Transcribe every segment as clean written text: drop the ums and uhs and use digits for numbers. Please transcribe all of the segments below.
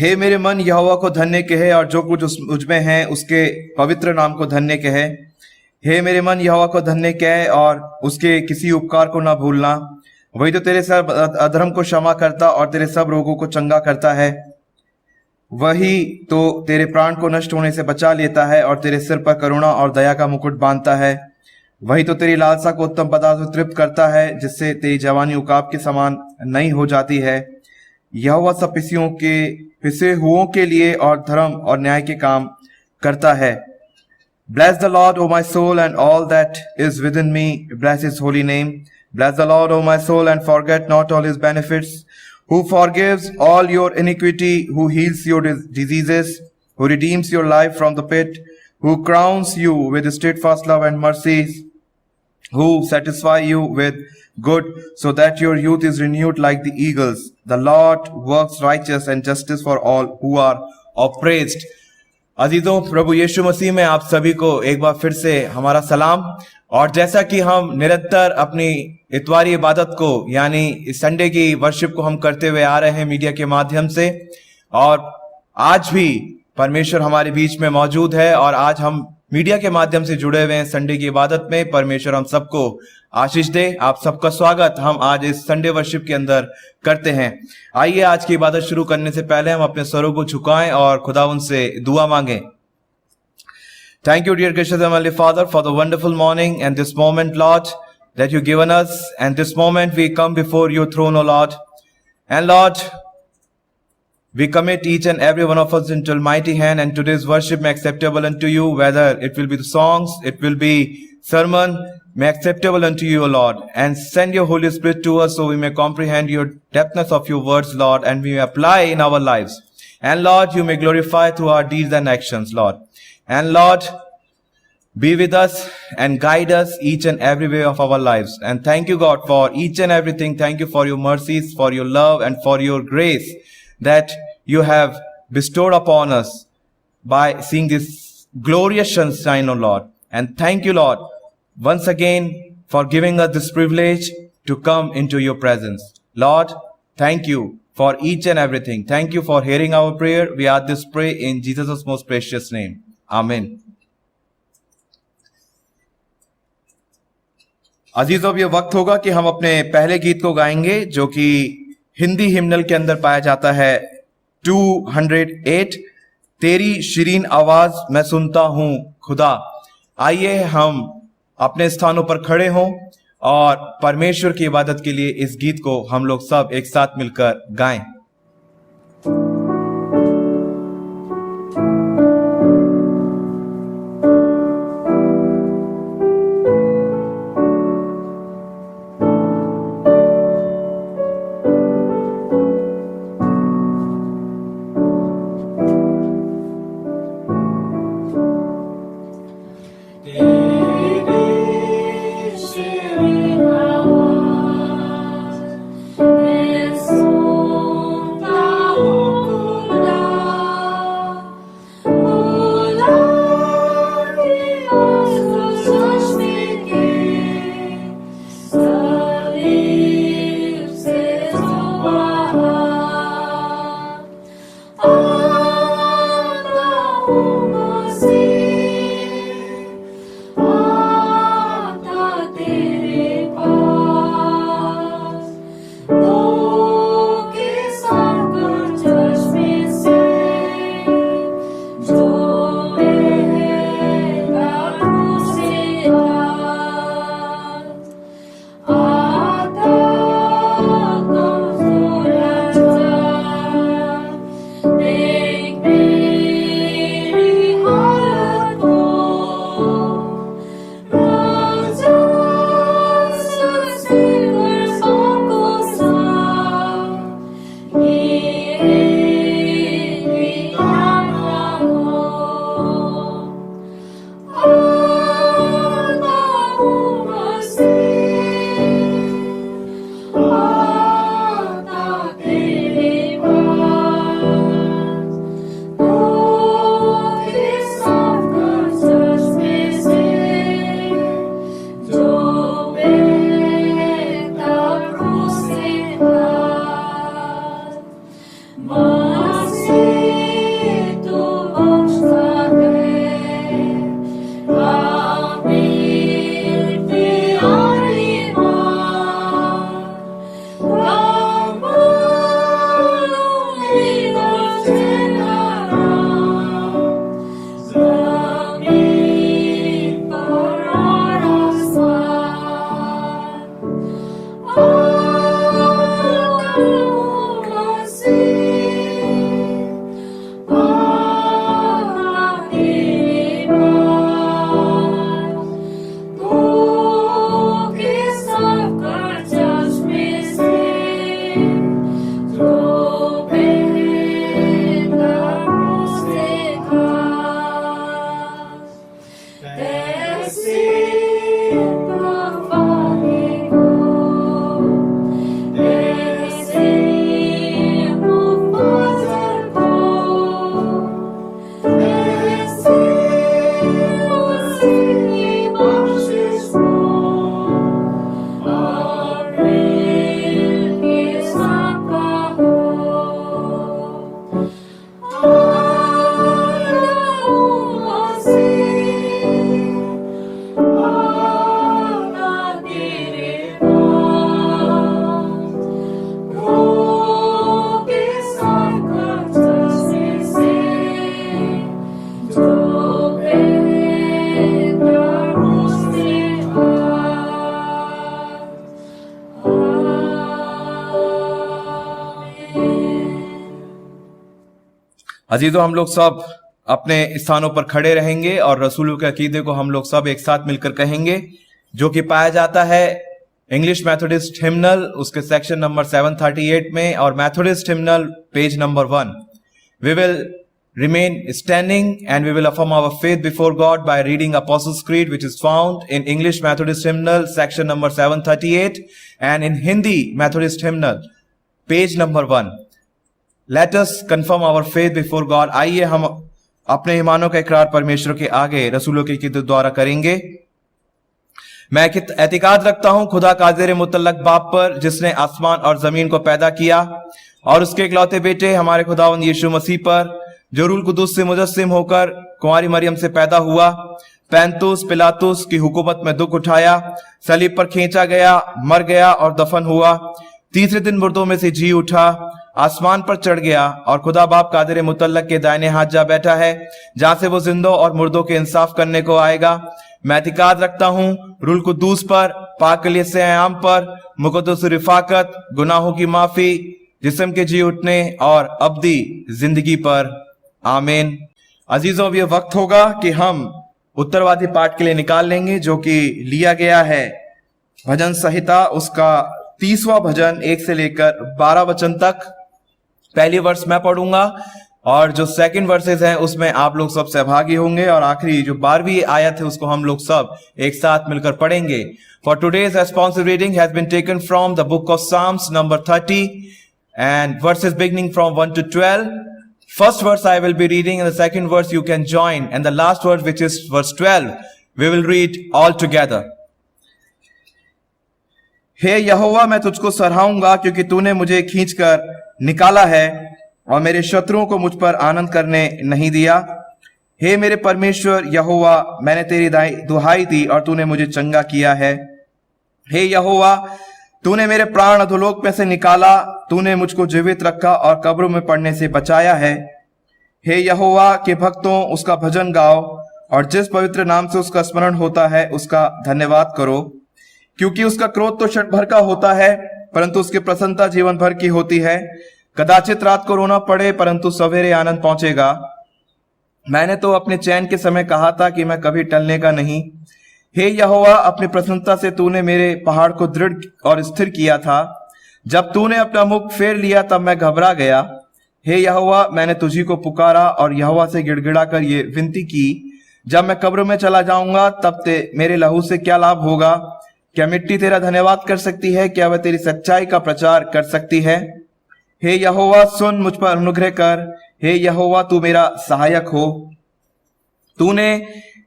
हे मेरे मन यहोवा को धन्य कहे और जो कुछ मुझमें है उसके पवित्र नाम को धन्य कहे। हे मेरे मन यहोवा को धन्य कहे और उसके किसी उपकार को ना भूलना। वही तो तेरे सब अधर्म को क्षमा करता और तेरे सब रोगों को चंगा करता है। वही तो तेरे प्राण को नष्ट होने से बचा लेता है और तेरे सिर पर करुणा और दया का मुकुट बांधता है। वही तो तेरी लालसा को उत्तम पदार्थ से तृप्त करता है, जिससे तेरी जवानी उकाब के समान नई हो जाती है। यहोवा सब पिसे हुओं के लिए और धर्म और न्याय के काम करता है। Bless the Lord, O my soul, and all that is within me. Bless his holy name. Bless the Lord, O my soul, and forget not all his benefits, who forgives all your iniquity, who heals your diseases, who redeems your life from the pit, who crowns you with steadfast love and mercies, who satisfy you with good, so that your youth is renewed like the eagles. The Lord works righteous and justice for all who are oppressed. अजीजों, प्रभु यीशु मसीह में आप सभी को एक बार फिर से हमारा सलाम। और जैसा कि हम निरंतर अपनी इतवारी इबादत को यानी इस संडे की वर्शिप को हम करते हुए आ रहे हैं मीडिया के माध्यम से, और आज भी परमेश्वर हमारे बीच में मौजूद है और आज हम मीडिया के माध्यम से जुड़े हुए हैं संडे की इबादत में। परमेश्वर हम सबको आशीष दे। आप सबका स्वागत हम आज इस संडे वर्शिप के अंदर करते हैं। आइए आज की इबादत शुरू करने से पहले हम अपने स्वरों को झुकाएं और खुदावंद से दुआ मांगें। Thank you, dear gracious Heavenly Father, for the wonderful morning and this moment, Lord, that you've given us. And this moment we come before your throne, O Lord. And Lord, we commit each and every one of us into almighty hand, and today's worship may acceptable unto you, whether it will be the songs, it will be sermon, may acceptable unto you, O Lord. And send your Holy Spirit to us so we may comprehend your depthness of your words, Lord, and we may apply in our lives. And Lord, you may glorify through our deeds and actions, Lord. And Lord, be with us and guide us each and every way of our lives. And thank you, God, for each and everything. Thank you for your mercies, for your love, and for your grace that you have bestowed upon us by seeing this glorious sunshine, O Lord. And thank you, Lord, once again for giving us this privilege to come into your presence. Lord, thank you for each and everything. Thank you for hearing our prayer. We ask this pray in Jesus' most precious name. Amen. अजीजों, अब ये वक्त होगा कि हम अपने पहले गीत को गाएंगे, जो कि हिंदी हिम्नल के अंदर पाया जाता है 208, तेरी शीरीन आवाज मैं सुनता हूं खुदा। आइए हम अपने स्थानों पर खड़े हों और परमेश्वर की इबादत के लिए इस गीत को हम लोग सब एक साथ मिलकर गाएं। Soul अजीजों, हम लोग सब अपने स्थानों पर खड़े रहेंगे और रसूलों के अकीदे को हम लोग सब एक साथ मिलकर कहेंगे, जो कि पाया जाता है इंग्लिश मेथोडिस्ट हिम्नल उसके सेक्शन नंबर 738 में और Methodist hymnal page number 1। We will remain standing and we will affirm our faith before God by reading Apostles' Creed, which is found in English Methodist Hymnal section number 738 and in Hindi Methodist Hymnal page number 1. Let us confirm our faith before God. आइए हम अपने ईमानों का इकरार परमेश्वर के आगे रसूलों के अकीदे द्वारा करेंगे। मैं एतिकाद रखता हूं खुदा कादिर मुतल्लक बाप पर, जिसने आसमान और जमीन को पैदा किया, और उसके इकलौते बेटे हमारे खुदावंद यीशु मसीह पर, जो रूल कुदूस से मुजस्सिम होकर कुंवारी मरियम से पैदा हुआ, पैंतुस पिलातुस की हुकूमत में दुख उठाया, सलीब पर खींचा गया, मर गया और दफन हुआ, तीसरे दिन मुर्दों में से जी उठा, आसमान पर चढ़ गया और खुदा बाप कादिर मुतल्लक के दाहिने हाथ जा बैठा है, जहां से वो जिंदों और मुर्दों के इंसाफ करने को आएगा। मैं एतिकाद रखता हूं रूल कुदूस पर, पाक कलीसिया आम पर, मुकद्दस रिफाकत, गुनाहों की माफी, जिस्म के जी उठने और अब्दी जिंदगी पर। आमीन। अजीजों, अब यह वक्त होगा कि हम उत्तरवादी पाठ के लिए निकाल लेंगे, जो कि लिया गया है भजन संहिता उसका 30वां भजन 1 से लेकर 12 वचन तक। पहली वर्ष मैं पढ़ूंगा और जो सेकंड वर्सेस हैं उसमें आप लोग सब सहभागी होंगे, और आखिरी जो 12वीं आयत है उसको हम लोग सब एक साथ मिलकर पढ़ेंगे। For today's responsive reading has been taken from the book of Psalms number 30 and verses beginning from 1 to 12. First verse I will be reading and the second verse you can join, and the last verse, which is verse 12, we will read all together. हे यहोवा, मैं तुझको सराहूंगा क्योंकि तूने मुझे खींचकर निकाला है और मेरे शत्रुओं को मुझ पर आनंद करने नहीं दिया। हे मेरे परमेश्वर यहोवा, मैंने तेरी दुहाई दी और तूने मुझे चंगा किया है। हे यहोवा, तूने मेरे प्राण अधोलोक में से निकाला, तूने मुझको जीवित रखा और कब्रों में पड़ने से बचाया है। हे यहोवा के भक्तों, उसका भजन गाओ और जिस पवित्र नाम से उसका स्मरण होता है उसका धन्यवाद करो, क्योंकि उसका क्रोध तो क्षण भर का होता है, परंतु उसकी प्रसन्नता जीवन भर की होती है। कदाचित रात को रोना पड़े, परंतु सवेरे आनंद पहुंचेगा। मैंने तो अपने चैन के समय कहा था कि मैं कभी टलने का नहीं। हे यहोवा, अपनी प्रसन्नता से तूने मेरे पहाड़ को दृढ़ और स्थिर किया था। जब तूने अपना मुख फेर लिया तब मैं घबरा गया। हे यहोवा, मैंने तुझी को पुकारा और यहोवा से गिड़गिड़ा कर ये विनती की, जब मैं कब्र में चला जाऊंगा तब मेरे लहू से क्या लाभ होगा? क्या मिट्टी तेरा धन्यवाद कर सकती है? क्या वह तेरी सच्चाई का प्रचार कर सकती है? हे यहोवा, सुन, मुझ पर अनुग्रह कर। हे यहोवा, तू मेरा सहायक हो। तूने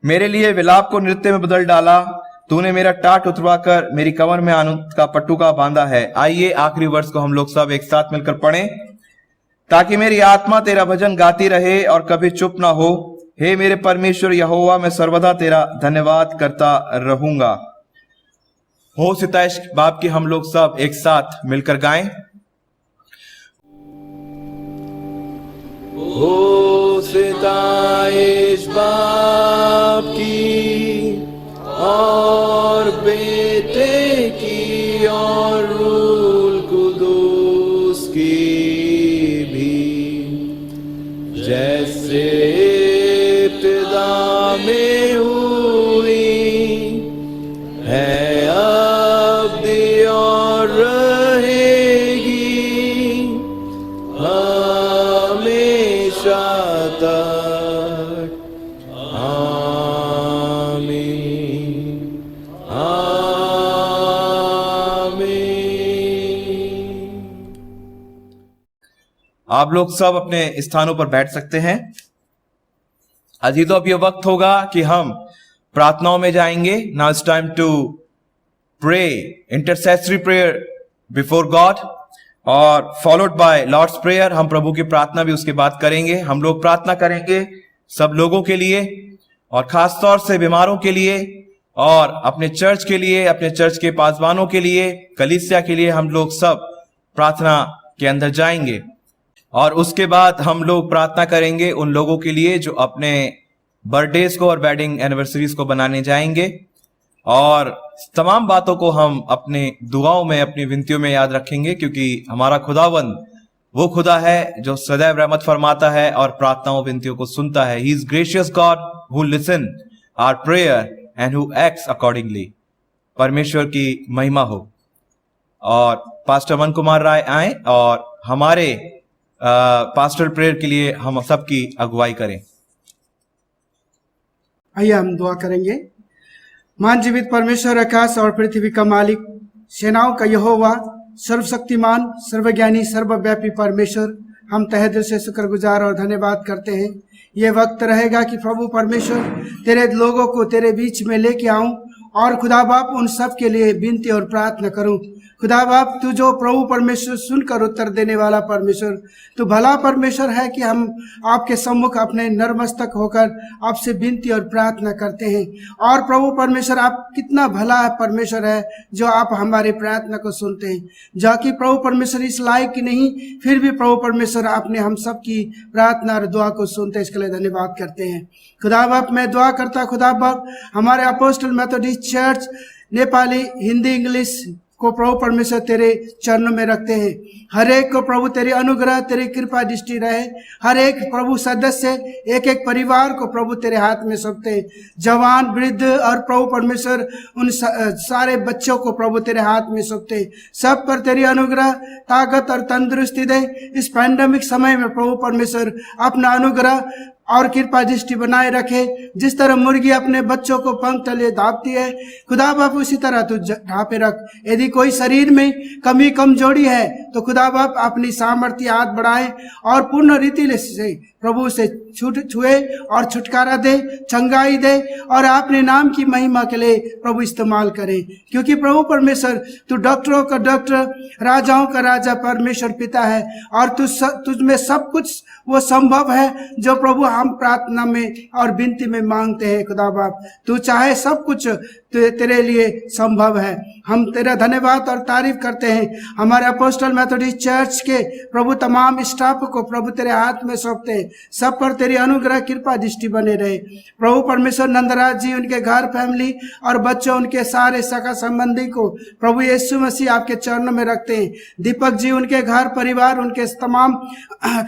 मेरे लिए विलाप को नृत्य में बदल डाला, तूने मेरा टाट उतरवाकर मेरी कमर में आनंद का पट्टुका बांधा है। आइए आखिरी वर्ष को हम लोग सब एक साथ मिलकर पढ़ें, ताकि मेरी आत्मा तेरा भजन गाती रहे और कभी चुप ना हो। हे मेरे परमेश्वर यहोवा, मैं सर्वदा तेरा धन्यवाद करता रहूंगा। हो सिताइश बाप की हम लोग सब एक साथ मिलकर गाएं। हो सिताइश बाप की और बेटे की और रूल कुदूस की भी, जैसे इब्तिदा में हुई है अब भी और रहेगी हमेशा तक। आमीन, आमीन। आप लोग सब अपने स्थानों पर बैठ सकते हैं। अजीजों, अब यह वक्त होगा कि हम प्रार्थनाओं में जाएंगे। Now it's time to pray intercessory prayer before God और फॉलोड बाय लॉर्ड्स प्रेयर। हम प्रभु की प्रार्थना भी उसके बाद करेंगे। हम लोग प्रार्थना करेंगे सब लोगों के लिए और खास तौर से बीमारों के लिए और अपने चर्च के लिए, अपने चर्च के पासवानों के लिए, कलीसिया के लिए। हम लोग सब प्रार्थना के अंदर जाएंगे और उसके बाद हम लोग प्रार्थना करेंगे उन लोगों के लिए जो अपने बर्थडेज को और वेडिंग एनिवर्सरीज को बनाने जाएंगे, और तमाम बातों को हम अपने दुआओं में, अपनी विनतियों में याद रखेंगे, क्योंकि हमारा खुदावंद वो खुदा है जो सदैव रहमत फरमाता है और प्रार्थनाओं विनतियों को सुनता है। He is gracious God who listen our prayer and who acts accordingly. परमेश्वर की महिमा हो। और पास्टर मन कुमार राय आए और हमारे पास्टर प्रेयर के लिए हम सबकी अगुवाई करें। आइए हम दुआ करेंगे। मान जीवित परमेश्वर, आकाश और पृथ्वी का मालिक, सेनाओं का यहोवा, सर्वशक्तिमान, सर्वज्ञानी, सर्वव्यापी परमेश्वर, हम तहे दिल से शुक्रगुजार और धन्यवाद करते हैं। ये वक्त रहेगा कि प्रभु परमेश्वर तेरे लोगों को तेरे बीच में लेके आऊं और खुदा बाप उन सब के लिए विनती और प्रार्थना करूं। खुदा बाप, तू जो प्रभु परमेश्वर सुनकर उत्तर देने वाला परमेश्वर, तू भला परमेश्वर है कि हम आपके सम्मुख अपने नतमस्तक होकर आपसे विनती और प्रार्थना करते हैं। और प्रभु परमेश्वर, आप कितना भला परमेश्वर है जो आप हमारे प्रार्थना को सुनते हैं। जो कि प्रभु परमेश्वर इस लायक की नहीं, फिर भी प्रभु परमेश्वर आपने हम सब की प्रार्थना और दुआ को सुनते, इसके लिए धन्यवाद करते हैं। खुदा बाप, मैं दुआ करता खुदा बाप, हमारे apostle Methodist church Nepali, Hindi, English को प्रभु परमेश्वर तेरे चरणों में रखते हैं। हर एक को प्रभु तेरी अनुग्रह, तेरी कृपा दृष्टि रहे। हर एक प्रभु सदस्य, एक एक परिवार को प्रभु तेरे हाथ में सौंपते हैं। जवान, वृद्ध और प्रभु परमेश्वर उन सारे बच्चों को प्रभु तेरे हाथ में सौंपते हैं। सब पर तेरी अनुग्रह, ताकत और तंदुरुस्ती दे। इस पैंडेमिक समय में प्रभु परमेश्वर अपना अनुग्रह और कृपा दृष्टि बनाए रखे। जिस तरह मुर्गी अपने बच्चों को पंख तले ढांपती है, खुदा बाप उसी तरह तू ढांपे रख। यदि कोई शरीर में कमी कमजोरी है तो खुदा बाप अपनी सामर्थ्य हाथ बढ़ाए और पूर्ण रीति से प्रभु से छुए और छुटकारा दे, चंगाई दे और अपने नाम की महिमा के लिए प्रभु इस्तेमाल करे। क्योंकि प्रभु परमेश्वर तू डॉक्टरों का डॉक्टर, राजाओं का राजा परमेश्वर पिता है और तुझ में सब कुछ वो संभव है जो प्रभु हम प्रार्थना में और विनती में मांगते हैं। खुदा बाप, तू चाहे सब कुछ तेरे लिए संभव है। हम तेरा धन्यवाद और तारीफ करते हैं। हमारे अपोस्टल मेथोडिस्ट चर्च के प्रभु तमाम स्टाफ को प्रभु तेरे हाथ में सौंपते हैं। सब पर तेरी अनुग्रह, कृपा दृष्टि बने रहे। प्रभु परमेश्वर नंदराज जी, उनके घर, फैमिली और बच्चों, उनके सारे शाखा संबंधी को प्रभु यीशु मसीह आपके चरणों में रखते हैं। दीपक जी, उनके घर परिवार, उनके तमाम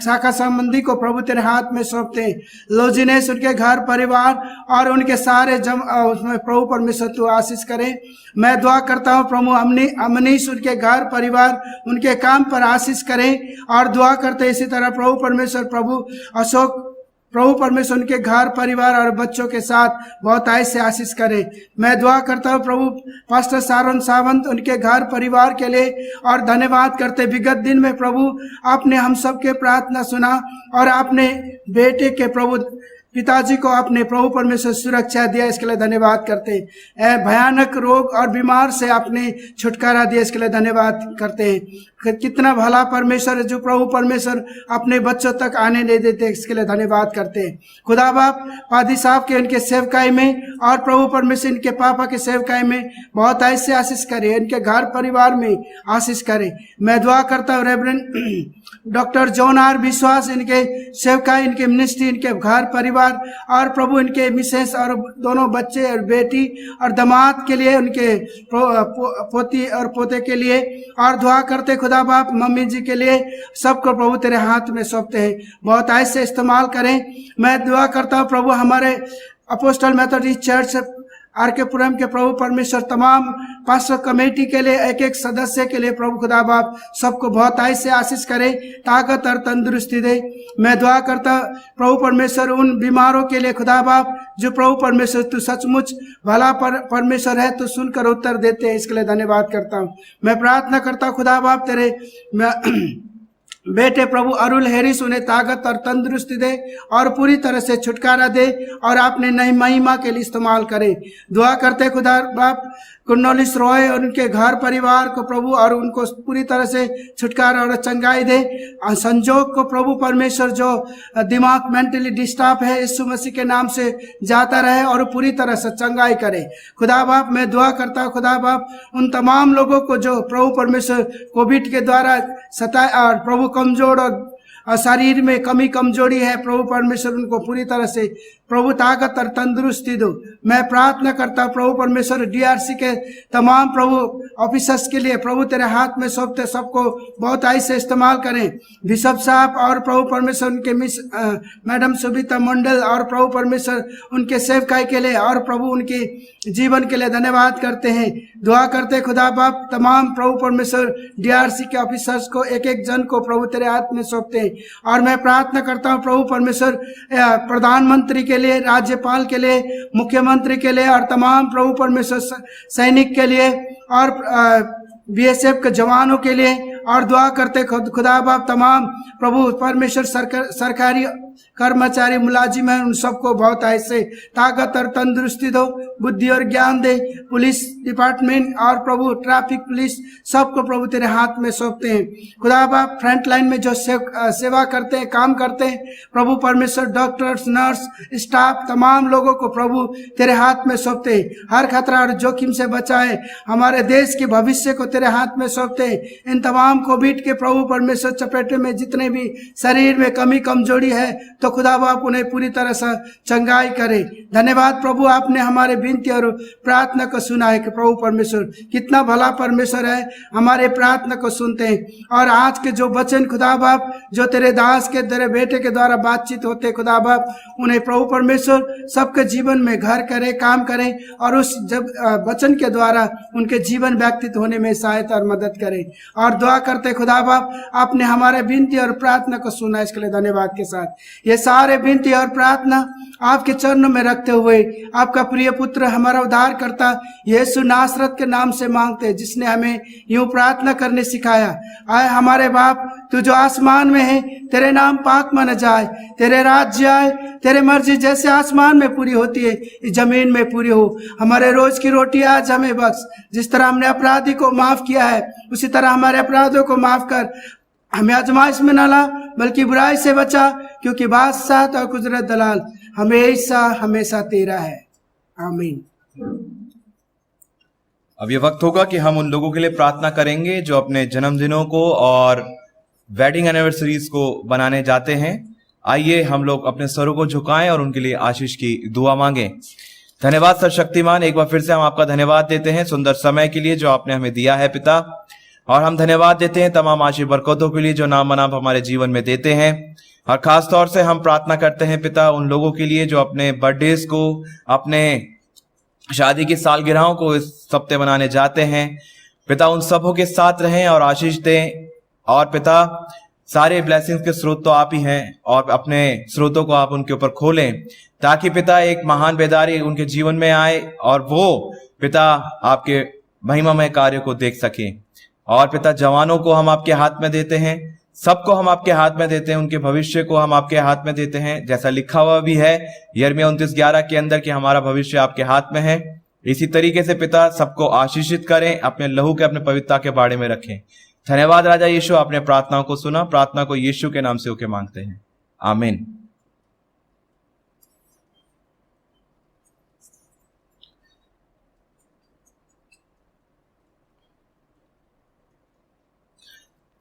शाखा संबंधी को प्रभु तेरे हाथ में सौंपते हैं। लोजिनेस, उनके घर परिवार और उनके सारे उसमें प्रभु परमेश्वर तू आशीष करे। मैं दुआ करता हूँ प्रभु अमनीश, उनके घर परिवार, उनके काम पर आशीष करें। और दुआ करते इसी तरह प्रभु परमेश्वर, प्रभु अशोक, प्रभु परमेश्वर उनके घर परिवार और बच्चों के साथ बहुत ऐसे आशीष करे। मैं दुआ करता हूँ प्रभु पास्टर सारोन सावंत, उनके घर परिवार के लिए और धन्यवाद करते। विगत दिन में प्रभु आपने हम सबके प्रार्थना सुना और आपने बेटे के प्रभु पिताजी को अपने प्रभु परमेश्वर सुरक्षा दिया, इसके लिए धन्यवाद करते हैं। भयानक रोग और बीमार से आपने छुटकारा दिया, इसके लिए धन्यवाद करते हैं। कितना भला परमेश्वर है जो प्रभु परमेश्वर अपने बच्चों तक आने नहीं देते, इसके लिए धन्यवाद करते हैं। खुदा बाप, पादी साहब के उनके सेवकाई में और प्रभु परमेश्वर इनके पापा के सेवकाई में बहुत ऐसे आशीष करे, इनके घर परिवार में आशीष करे। मैं दुआ करता हूँ रेवरेंड डॉक्टर जॉन आर विश्वास, इनके सेवकाई, इनके मिनिस्ट्री, इनके घर परिवार और प्रभु इनके मिसेस और दोनों बच्चे और बेटी और दामाद के लिए, उनके पोती और पोते के लिए और दुआ करते खुदा बाप मम्मी जी के लिए। सबको प्रभु तेरे हाथ में सौंपते हैं, बहुत ऐसे इस्तेमाल करें। मैं दुआ करता हूँ प्रभु हमारे अपोस्टल मेथोडिस्ट चर्च आरकेपुरम के प्रभु परमेश्वर तमाम पास्टर कमेटी के लिए, एक एक सदस्य के लिए प्रभु खुदा बाप सबको बहुत ऐसे आशीष करे, ताकत और तंदुरुस्ती दे। मैं दुआ करता प्रभु परमेश्वर उन बीमारों के लिए खुदा बाप जो प्रभु परमेश्वर तू सचमुच भला परमेश्वर है, तू सुनकर उत्तर देते हैं, इसके लिए धन्यवाद करता हूँ। मैं प्रार्थना करता हूँ खुदा बाप तेरे बेटे प्रभु अरुल हैरिस, उन्हें ताकत और तंदुरुस्ती दे और पूरी तरह से छुटकारा दे और आपने नई महिमा के लिए इस्तेमाल करे। दुआ करते खुदा बाप कुर्नोलिस रॉय और उनके घर परिवार को प्रभु और उनको पूरी तरह से छुटकारा और चंगाई दे। संजोग को प्रभु परमेश्वर जो दिमाग मेंटली डिस्टर्ब है, यीशु मसीह के नाम से जाता रहे और पूरी तरह से चंगाई करे। खुदा बाप, मैं दुआ करता हूँ खुदा बाप उन तमाम लोगों को जो प्रभु परमेश्वर कोविड के द्वारा सताए और प्रभु कमजोर और और शरीर में कमी कमजोरी है, प्रभु परमेश्वर उनको पूरी तरह से प्रभु ताकत और तंदुरुस्ती दो। मैं प्रार्थना करता हूँ प्रभु परमेश्वर डीआरसी के तमाम प्रभु ऑफिसर्स के लिए प्रभु तेरे हाथ में सौंपते, सबको बहुत आई से इस्तेमाल करें। बिशप साहब और प्रभु परमेश्वर उनके मैडम सुबिता मंडल और प्रभु परमेश्वर उनके सेवकाई के लिए और प्रभु उनके जीवन के लिए धन्यवाद करते हैं। दुआ करते खुदा बाप तमाम प्रभु परमेश्वर डीआरसी के ऑफिसर्स को एक एक जन को प्रभु तेरे हाथ में सौंपते हैं। और मैं प्रार्थना करता हूँ प्रभु परमेश्वर प्रधानमंत्री के लिए, राज्यपाल के लिए, मुख्यमंत्री के लिए और तमाम प्रभु परमेश्वर सैनिक के लिए और बीएसएफ के जवानों के लिए और दुआ करते खुदा बाप तमाम प्रभु परमेश्वर सरकारी कर्मचारी मुलाजिम है, उन सबको बहुत ऐसे ताकत और तंदुरुस्ती दो, बुद्धि और ज्ञान दे। पुलिस डिपार्टमेंट और प्रभु ट्रैफिक पुलिस सबको प्रभु तेरे हाथ में सौंपते हैं। खुदा बाप फ्रंट लाइन में जो सेवा करते हैं, काम करते हैं, प्रभु परमेश्वर डॉक्टर्स, नर्स, स्टाफ तमाम लोगों को प्रभु तेरे हाथ में सौंपते हैं। हर खतरा और जोखिम से बचाए, हमारे देश के भविष्य को तेरे हाथ में सौंपते हैं। इन तमाम कोविड के प्रभु परमेश्वर चपेटे में जितने भी शरीर में कमी कमजोरी है तो खुदा बाप उन्हें पूरी तरह से चंगाई करे। धन्यवाद प्रभु, आपने हमारे विनती और प्रार्थना को सुना है कि प्रभु परमेश्वर कितना भला परमेश्वर है, हमारे प्रार्थना को सुनते हैं। और आज के जो वचन खुदा बाप जो तेरे दास के तेरे बेटे के द्वारा बातचीत होते खुदा बाप, उन्हें प्रभु परमेश्वर सबके जीवन में घर करे, काम करें और उस जब वचन के द्वारा उनके जीवन व्यक्तित्व होने में सहायता और मदद करें। और दुआ करते खुदा बाप आपने हमारे विनती और प्रार्थना को सुना, इसके लिए धन्यवाद के साथ ये सारे विनती और प्रार्थना आपके चरणों में रखते हुए आपका प्रिय पुत्र हमारा उद्धार करता यीशु नासरत के नाम से मांगते, जिसने हमें यूं प्रार्थना करने सिखाया। आए हमारे बाप, तू जो आसमान में है, तेरे नाम पाक माना जाए, तेरे राज्य आए, तेरे मर्जी जैसे आसमान में पूरी होती है इस जमीन में पूरी हो। हमारे रोज की रोटी आज हमें बख्श, जिस तरह हमने अपराधी को माफ किया है उसी तरह हमारे अपराधों को माफ कर। हमें आजमाइश में न ला बल्कि बुराई से बचा, क्योंकि बादशाह और कुदरत दलाल हमेशा हमेशा तेरा है। आमीन। अब ये वक्त होगा कि हम उन लोगों के लिए प्रार्थना करेंगे जो अपने जन्मदिनों को और वेडिंग एनिवर्सरीज को बनाने जाते हैं। आइए हम लोग अपने सरों को झुकाएं और उनके लिए आशीष की दुआ मांगें। धन्यवाद सर्वशक्तिमान, एक बार फिर से हम आपका धन्यवाद देते हैं सुंदर समय के लिए जो आपने हमें दिया है पिता। और हम धन्यवाद देते हैं तमाम आशीष बरकतों के लिए जो नाम बनाम हमारे जीवन में देते हैं। और खास तौर से हम प्रार्थना करते हैं पिता उन लोगों के लिए जो अपने बर्थडेज को, अपने शादी की सालगिरहों को इस हफ्ते मनाने जाते हैं। पिता उन सबों के साथ रहें और आशीष दें। और पिता सारे ब्लेसिंग्स के स्रोत तो आप ही हैं और अपने स्रोतों को आप उनके ऊपर खोलें ताकि पिता एक महान बेदारी उनके जीवन में आए और वो पिता आपके महिमामय कार्य को देख सकें। और पिता जवानों को हम आपके हाथ में देते हैं, सबको हम आपके हाथ में देते हैं, उनके भविष्य को हम आपके हाथ में देते हैं, जैसा लिखा हुआ भी है यिर्मयाह 29:11 के अंदर कि हमारा भविष्य आपके हाथ में है। इसी तरीके से पिता सबको आशीषित करें, अपने लहू के, अपने पवित्रता के बाड़े में रखें। धन्यवाद राजा यीशु, आपने प्रार्थनाओं को सुना। प्रार्थना को यीशु के नाम से होके मांगते हैं, आमीन।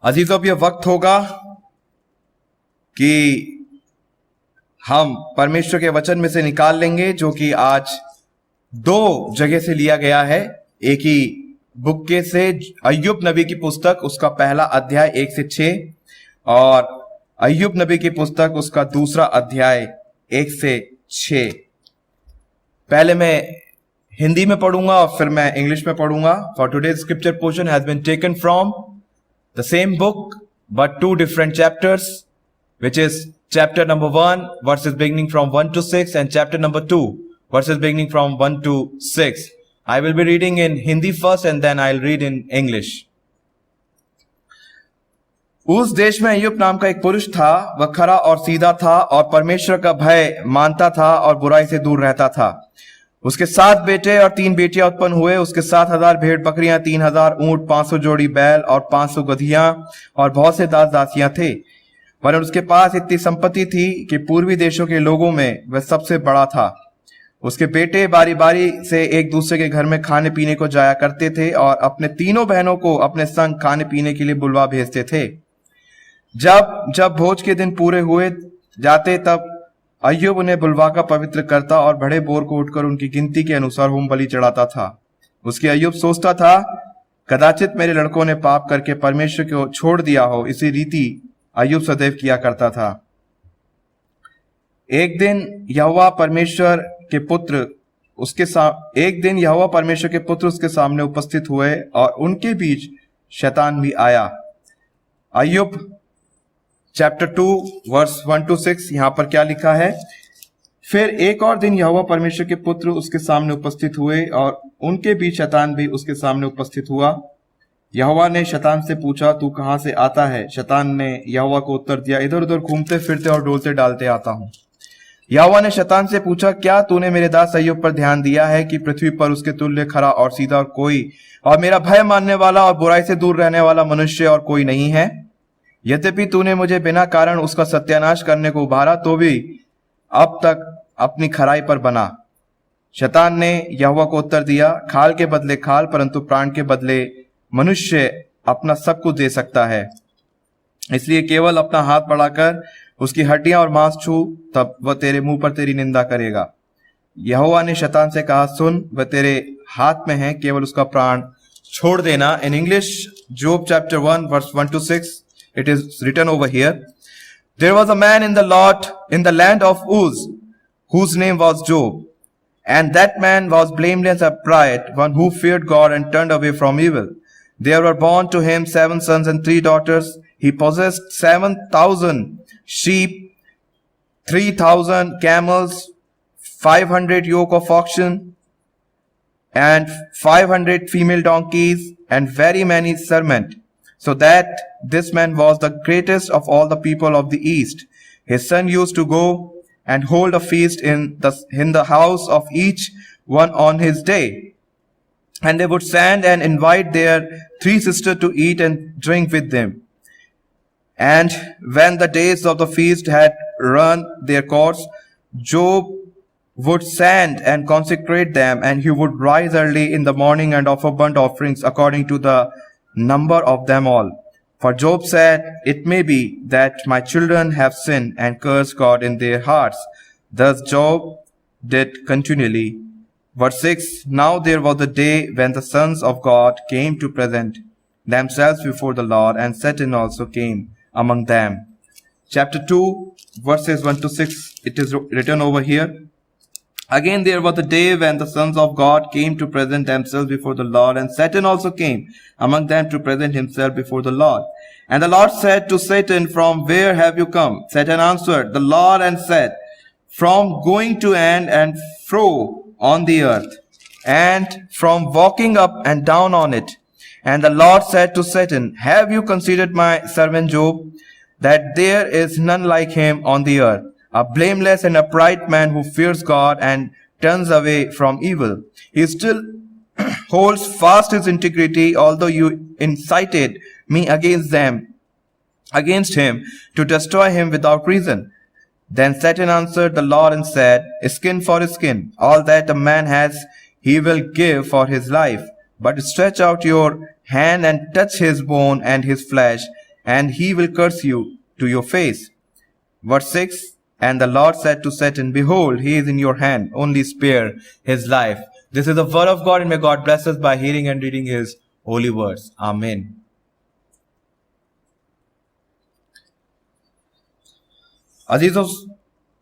अजीजों, अब यह वक्त होगा कि हम परमेश्वर के वचन में से निकाल लेंगे जो कि आज 2 जगह से लिया गया है। एक ही बुक के से अय्यूब नबी की पुस्तक उसका पहला अध्याय 1 से 6 और अय्यूब नबी की पुस्तक उसका दूसरा अध्याय 1 से 6। पहले मैं हिंदी में पढ़ूंगा और फिर मैं इंग्लिश में पढ़ूंगा। For today's scripture portion has been taken from the same book but 2 different chapters, which is chapter number 1 verses beginning from 1 to 6 and chapter number 2 verses beginning from 1 to 6. I will be reading in Hindi first and then I'll read in English. उस देश में अय्यूब नाम का एक पुरुष था। वह खरा और सीधा था और परमेश्वर का भय मानता था और बुराई से दूर रहता था। उसके 7 बेटे और 3 बेटियां उत्पन्न हुए। उसके 7,000 भेड़ बकरियां, 3,000 ऊंट, 500 जोड़ी बैल और 500 गधियां और बहुत से दास दासियां थे। वरन उसके पास इतनी संपत्ति थी कि पूर्वी देशों के लोगों में वह सबसे बड़ा था। उसके बेटे बारी बारी से एक दूसरे के घर में खाने पीने को जाया करते थे और अपने तीनों बहनों को अपने संग खाने पीने के लिए बुलवा भेजते थे। जब जब भोज के दिन पूरे हुए जाते तब अय्यूब उन्हें बुलवाकर पवित्र करता और बड़े बोर को उठकर उनकी गिनती के अनुसार होम बलि चढ़ाता था। उसके अय्यूब सोचता था, कदाचित मेरे लड़कों ने पाप करके परमेश्वर को छोड़ दिया हो। इसी रीति अय्यूब सदैव किया करता था। एक दिन यहोवा परमेश्वर के पुत्र उसके सामने उपस्थित हुए और उनके बीच शैतान भी आया। अय्यूब चैप्टर 2 वर्स 1 to 6 यहां पर क्या लिखा है? फिर एक और दिन यहोवा परमेश्वर के पुत्र उसके सामने उपस्थित हुए और उनके बीच शैतान भी उसके सामने उपस्थित हुआ। यहोवा ने शैतान से पूछा, तू कहां से आता है? शैतान ने यहोवा को उत्तर दिया, इधर उधर घूमते फिरते और डोलते डालते आता हूं। यहोवा ने शैतान से पूछा, क्या तूने मेरे दास अय्यूब पर ध्यान दिया है कि पृथ्वी पर उसके तुल्य खरा और सीधा और कोई, और मेरा भय मानने वाला और बुराई से दूर रहने वाला मनुष्य और कोई नहीं है? यद्यपि तूने मुझे बिना कारण उसका सत्यानाश करने को उभारा, तो भी अब तक अपनी खराई पर बना। शैतान ने यहोवा को उत्तर दिया, खाल के बदले खाल, परंतु प्राण के बदले मनुष्य अपना सब कुछ दे सकता है। इसलिए केवल अपना हाथ बढ़ाकर उसकी हड्डियां और मांस छू, तब वह तेरे मुंह पर तेरी निंदा करेगा। यहोवा ने शैतान से कहा, सुन, वह तेरे हाथ में है, केवल उसका प्राण छोड़ देना। In English, Job chapter 1 verse 1 to 6, it is written over here. There was a man in the land of Uz, whose name was Job, and that man was blameless and upright, one who feared God and turned away from evil. There were born to him 7 sons and 3 daughters. He possessed 7,000 sheep, 3,000 camels, 500 yoke of oxen, and 500 female donkeys, and very many servants, so that this man was the greatest of all the people of the east. His son used to go and hold a feast in the house of each one on his day. And they would stand and invite their 3 sisters to eat and drink with them. And when the days of the feast had run their course, Job would stand and consecrate them, and he would rise early in the morning and offer burnt offerings according to the number of them all. For Job said, it may be that my children have sinned and cursed God in their hearts. Thus Job did continually. Verse 6, now there was a day when the sons of God came to present themselves before the Lord, and Satan also came among them. Chapter 2, verses 1 to 6, it is written over here. Again there was a day when the sons of God came to present themselves before the Lord, and Satan also came among them to present himself before the Lord. And the Lord said to Satan, from where have you come? Satan answered the Lord and said, from going to and fro on the earth, and from walking up and down on it. And the Lord said to Satan, have you considered my servant Job, that there is none like him on the earth, a blameless and upright man who fears God and turns away from evil? He still holds fast his integrity, although you incited me against him to destroy him without reason. Then Satan answered the Lord and said, skin for skin, all that a man has he will give for his life. But stretch out your hand and touch his bone and his flesh, and he will curse you to your face. Verse 6, and the Lord said to Satan, behold, he is in your hand, only spare his life. This is the word of God, and may God bless us by hearing and reading his holy words. Amen. अजीजों,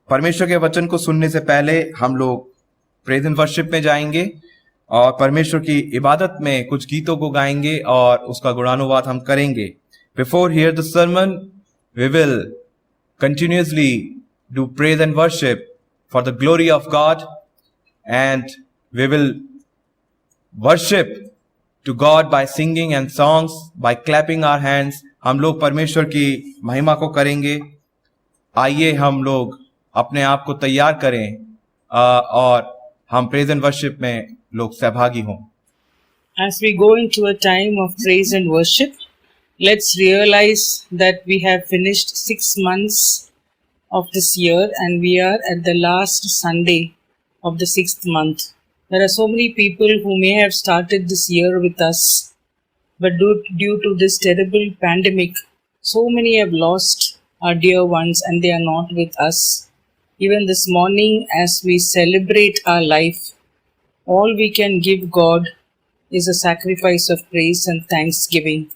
परमेश्वर के वचन को सुनने से पहले हम लोग praise and worship में जाएंगे और परमेश्वर की इबादत में कुछ गीतों को गाएंगे और उसका गुणानुवाद हम करेंगे. Before here the sermon, we will continuously do praise and worship for the glory of God, and we will worship to God by singing and songs, by clapping our hands. हम लोग परमेश्वर की महिमा को करेंगे. आइए हम लोग अपने आप को तैयार करें और हम प्रेज एंड वर्शिप में लोग सहभागी हों. As we go into a time of praise and worship, let's realize that we have finished 6 months of this year, and we are at the last Sunday of the 6th month. There are so many people who may have started this year with us, but due to this terrible pandemic, So many have lost our dear ones and they are not with us. Even this morning, as we celebrate our life, all we can give God is a sacrifice of praise and thanksgiving.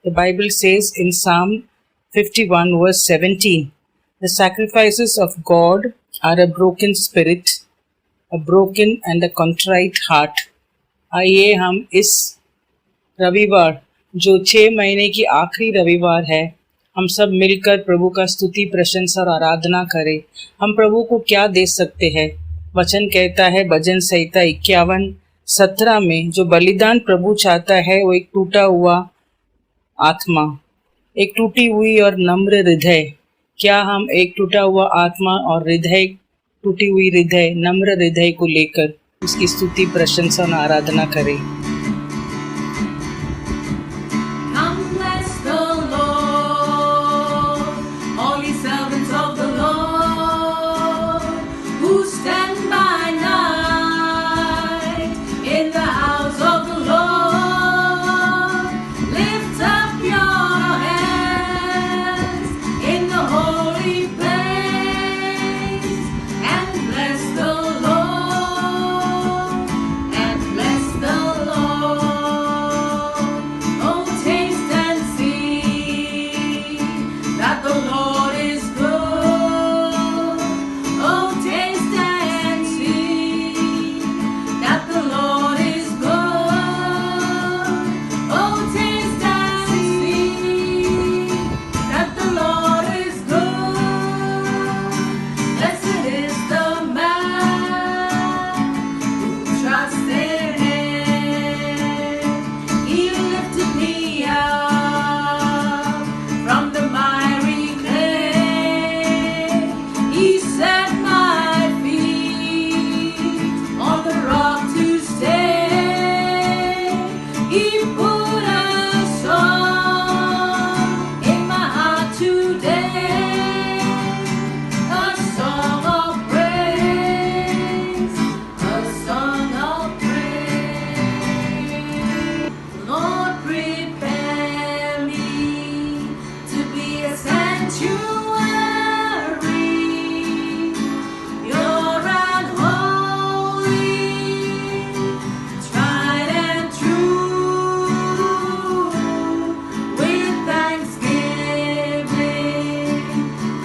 The Bible says in Psalm 51, verse 17, the sacrifices of God are a broken spirit, a broken and a contrite heart. आइए हम इस रविवार जो 6 महीने की आखिरी रविवार है, हम सब मिलकर प्रभु का स्तुति प्रशंसा और आराधना करें। हम प्रभु को क्या दे सकते हैं? वचन कहता है भजन संहिता 51:17 में, जो बलिदान प्रभु चाहता है वो एक टूटा हुआ आत्मा, एक टूटी हुई और नम्र हृदय। क्या हम एक टूटा हुआ आत्मा और हृदय, टूटी हुई हृदय, नम्र हृदय को लेकर उसकी स्तुति प्रशंसा और आराधना करें? Come bless the Lord, all ye servants of the Lord, who stand by night in the house of the Lord. Lift up your hands in the holy place and bless the Lord, and bless the Lord. Oh, taste and see that the Lord is good. Oh, taste and see that the Lord is good. Oh, taste and see that the Lord is good. Blessed is the man who trusts in Him. He lifted me up from the miry clay. He set my feet on the rock to stay. He put a song in my heart today, a song of praise, a song of praise. Lord, prepare me to be a sanctuary, pure and holy, tried and true. With thanksgiving,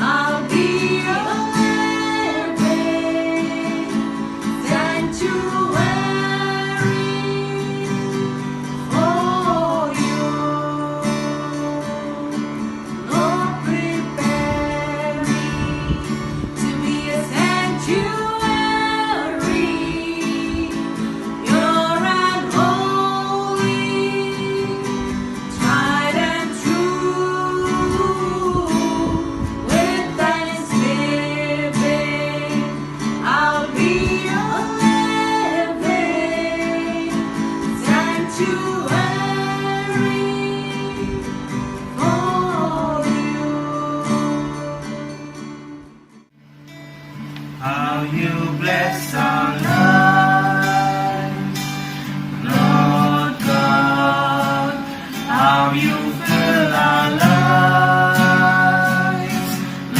I'll be a living sanctuary for you. Lord, prepare me to be a sanctuary, pure and holy, tried and true. With thanksgiving, I'll be a living sanctuary for you. How you bless our lives, Lord God. How you fill our lives,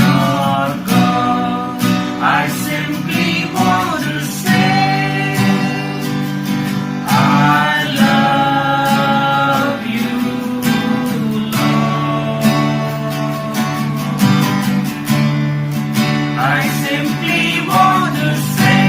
Lord God. I simply want to say, I love you, Lord. I simply want to say,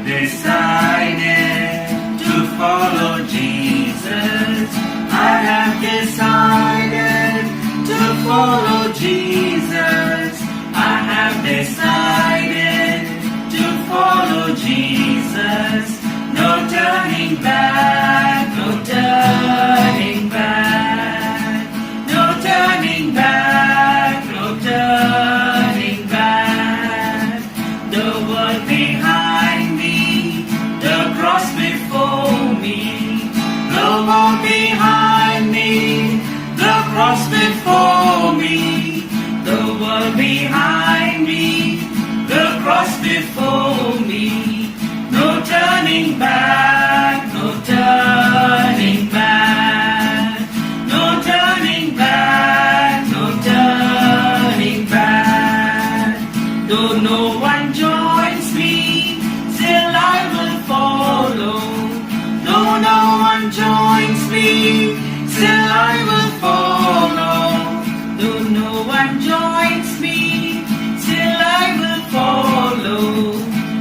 decided to follow Jesus. I have decided to follow Jesus. I have decided to follow Jesus. No turning back, no turning back, no turning back, no turning back. The world behind me, the cross before me. The world behind me, the cross before me. The world behind me, the cross before me. No turning back, no turning back, no turning back, no turning back. Though no one joins me, still I will follow. Though no one joins me, still I will follow. Though no one joins me, still I will follow.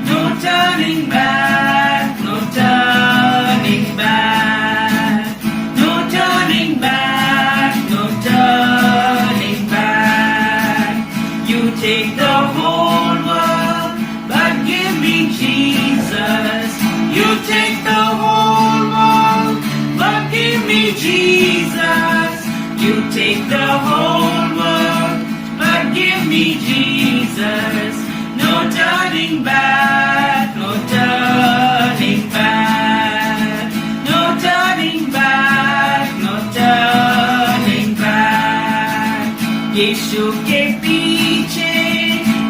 No turning back, no turning back, no turning back, no turning back. You take the whole world, but give me Jesus. You take the whole world, but give me Jesus. You take the whole world, but give me Jesus. No turning back, no turning back, no turning back, no turning back. यीशु के पीछे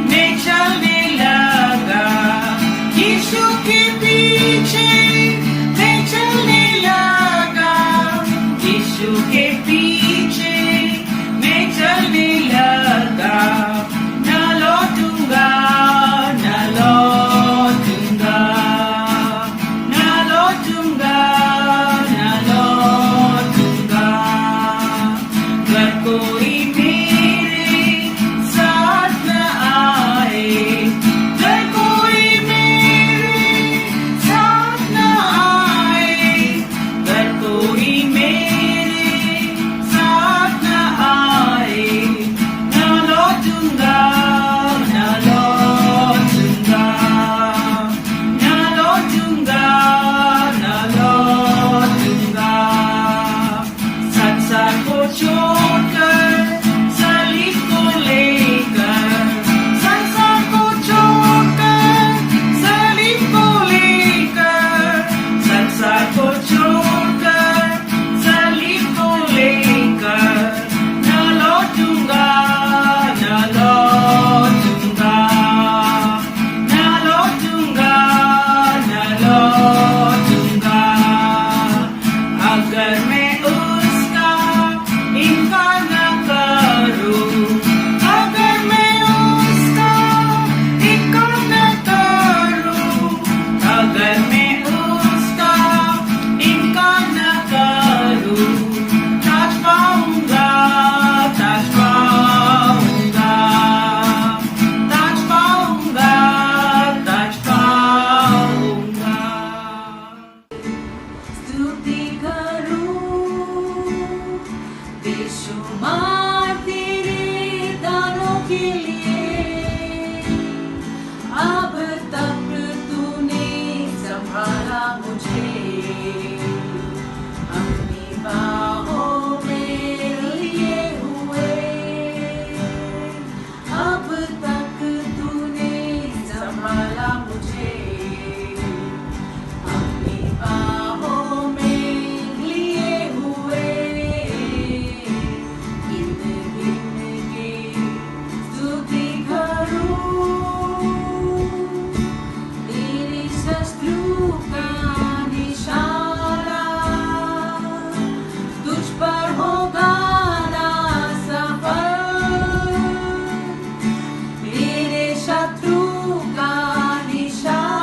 मैं चलने लगा. यीशु के पीछे मैं चलने लगा. यीशु के पीछे मैं चलने लगा. न लौटूंगा, न लौटूंगा, न लौटूंगा, न लौटूंगा. अगर कोई मेरे साथ न आए, अगर कोई मेरे साथ न आए, अगर कोई मेरे साथ न आए, न लौटूंगा, न लौटूंगा, न लौटूंगा, न लौटूंगा. संसार को छोड़कर, सलीब को लेकर, संसार को छोड़कर, सलीब को लेकर, संसार को छोड़कर, सलीब को लेकर. न लौटूंगा, न लौटूंगा, न लौटूंगा, न लौटूंगा. अगर मैं उसका इनकार न करूं, अगर मैं उसका इनकार न करूं, अगर मैं उसका इनकार न करूं, ताज पाऊंगा, ताज पाऊंगा, ताज पाऊंगा, ताज पाऊंगा. स्तुति करूं बेशुमार तेरे दानों के लिए. अब तक तूने संभाला मुझे, अपनी बाहों में लिए हुए. अब तक तूने संभाला मुझे, अपनी बाहों में लिए हुए. गिन गिन के स्तुति करूं, तेरे शत्रु का निशाना तुझ पर होगा ना सफल. तेरे शत्रु का निशाना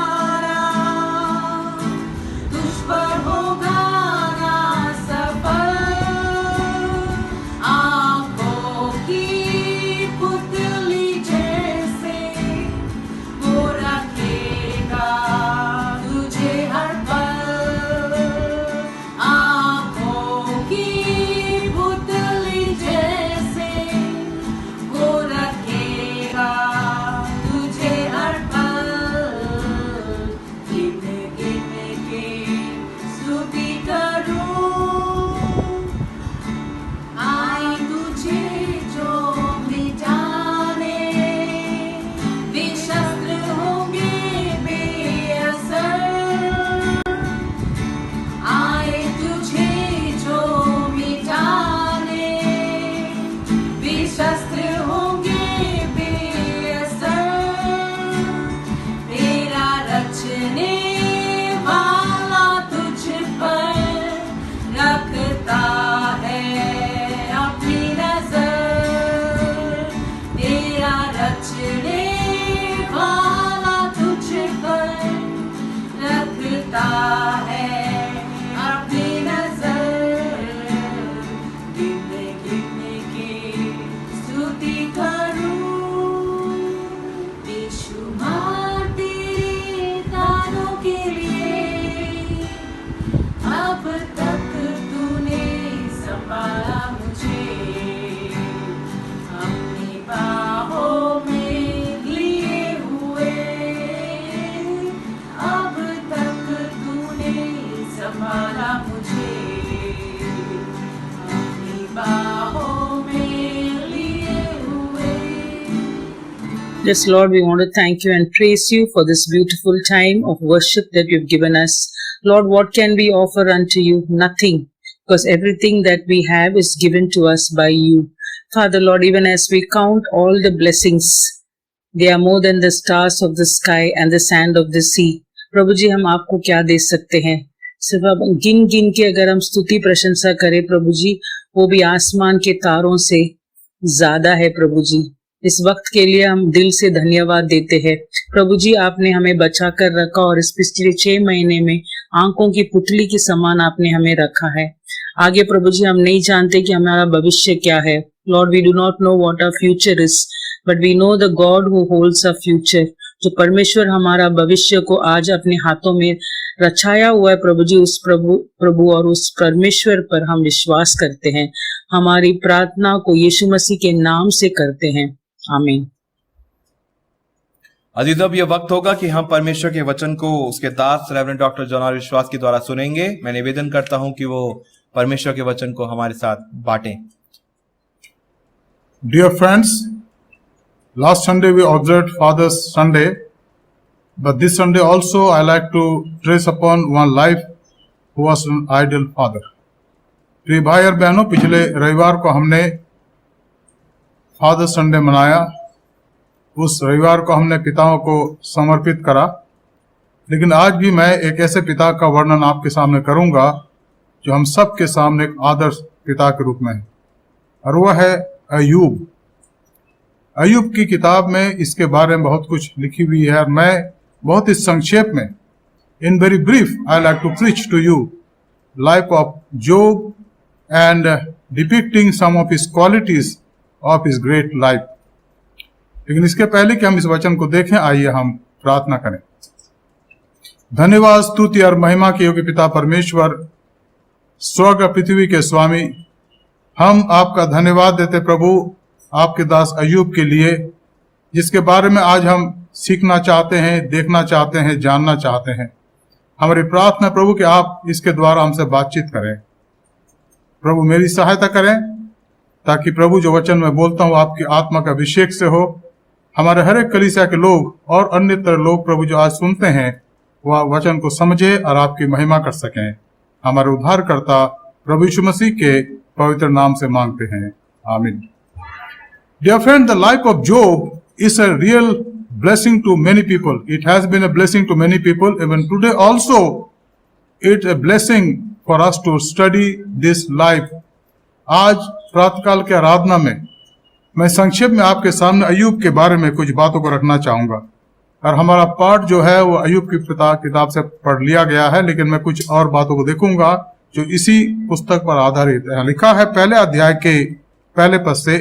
रखता है अपनी नजर, गिनने गिनने के स्तुति करूं, बेशुमार तेरे दानों के लिए, अब तक तूने संभाला मुझे, अपनी बाहों में लिए हुए, अब तक तूने संभाला मुझे, अपनी बाहों में लिए हुए। Yes, Lord, we want to thank you and praise you for this beautiful time of worship that you've given us. Lord, what can we offer unto you? Nothing, because everything that we have is given to us by you. Father, Lord, even as we count all the blessings, they are more than the stars of the sky and the sand of the sea. प्रभु जी, हम आपको क्या दे सकते हैं? सिर्फ अब गिन गिन के अगर हम स्तुति प्रशंसा करें प्रभु जी, वो भी आसमान के तारों से ज्यादा है प्रभु जी। इस वक्त के लिए हम दिल से धन्यवाद देते हैं प्रभु जी। आपने हमें बचा कर रखा और इस पिछले 6 महीने में आंखों की पुतली के समान आपने हमें रखा है। आगे प्रभु जी हम नहीं जानते कि हमारा भविष्य क्या है। Lord, we do not know what our future is, but we know the God who holds a future. जो परमेश्वर हमारा भविष्य को आज अपने हाथों में रचाया हुआ है प्रभु जी, उस प्रभु और उस परमेश्वर पर हम विश्वास करते हैं। हमारी प्रार्थना को यीशु मसीह के नाम से करते हैं, आमीन। अजीज, अब यह वक्त होगा कि हम परमेश्वर के वचन को उसके दास रेवरेंड डॉक्टर जॉन विश्वास के द्वारा सुनेंगे। मैं निवेदन करता हूं कि वो परमेश्वर के वचन को हमारे साथ बांटें। Dear friends, last Sunday we observed Father's Sunday, but this Sunday also I like to trace upon one life who was an ideal father. प्रिय भाई और बहनों, पिछले रविवार को हमने फादर्स संडे मनाया। उस रविवार को हमने पिताओं को समर्पित करा, लेकिन आज भी मैं एक ऐसे पिता का वर्णन आपके सामने करूंगा जो हम सब के सामने एक आदर्श पिता के रूप में है, और वह है अय्यूब। अय्यूब की किताब में इसके बारे में बहुत कुछ लिखी हुई है, और मैं बहुत ही संक्षेप में, in very brief, I like to preach to you life of Job and depicting some of his qualities of his great life. लेकिन इसके पहले कि हम इस वचन को देखें, आइए हम प्रार्थना करें। धन्यवाद, स्तुति और महिमा के योग्य पिता परमेश्वर, स्वर्ग और पृथ्वी के स्वामी, हम आपका धन्यवाद देते प्रभु आपके दास अय्यूब के लिए, जिसके बारे में आज हम सीखना चाहते हैं, देखना चाहते हैं, जानना चाहते हैं। हमारी प्रार्थना प्रभु कि आप इसके द्वारा हमसे बातचीत करें। प्रभु मेरी सहायता करें, ताकि प्रभु जो वचन मैं बोलता हूँ आपकी आत्मा का अभिषेक से हो। हमारे हर एक कलीसिया के लोग और अन्य तरह लोग प्रभु जो आज सुनते हैं, वह वचन को समझे और आपकी महिमा कर सकें। हमारे उद्धारकर्ता प्रभु यीशु मसीह के पवित्र नाम से मांगते हैं, आमीन। Dear friend, the life of Job is a real blessing to many people. It has been a blessing to many people. Even today also, it's a blessing for us to study this life. आज प्रातःकाल के आराधना में मैं संक्षेप में आपके सामने अय्यूब के बारे में कुछ बातों को रखना चाहूंगा, और हमारा पाठ जो है वो अय्यूब की किताब से पढ़ लिया गया है, लेकिन मैं कुछ और बातों को देखूंगा जो इसी पुस्तक पर आधारित है। लिखा है पहले अध्याय के पहले पद से,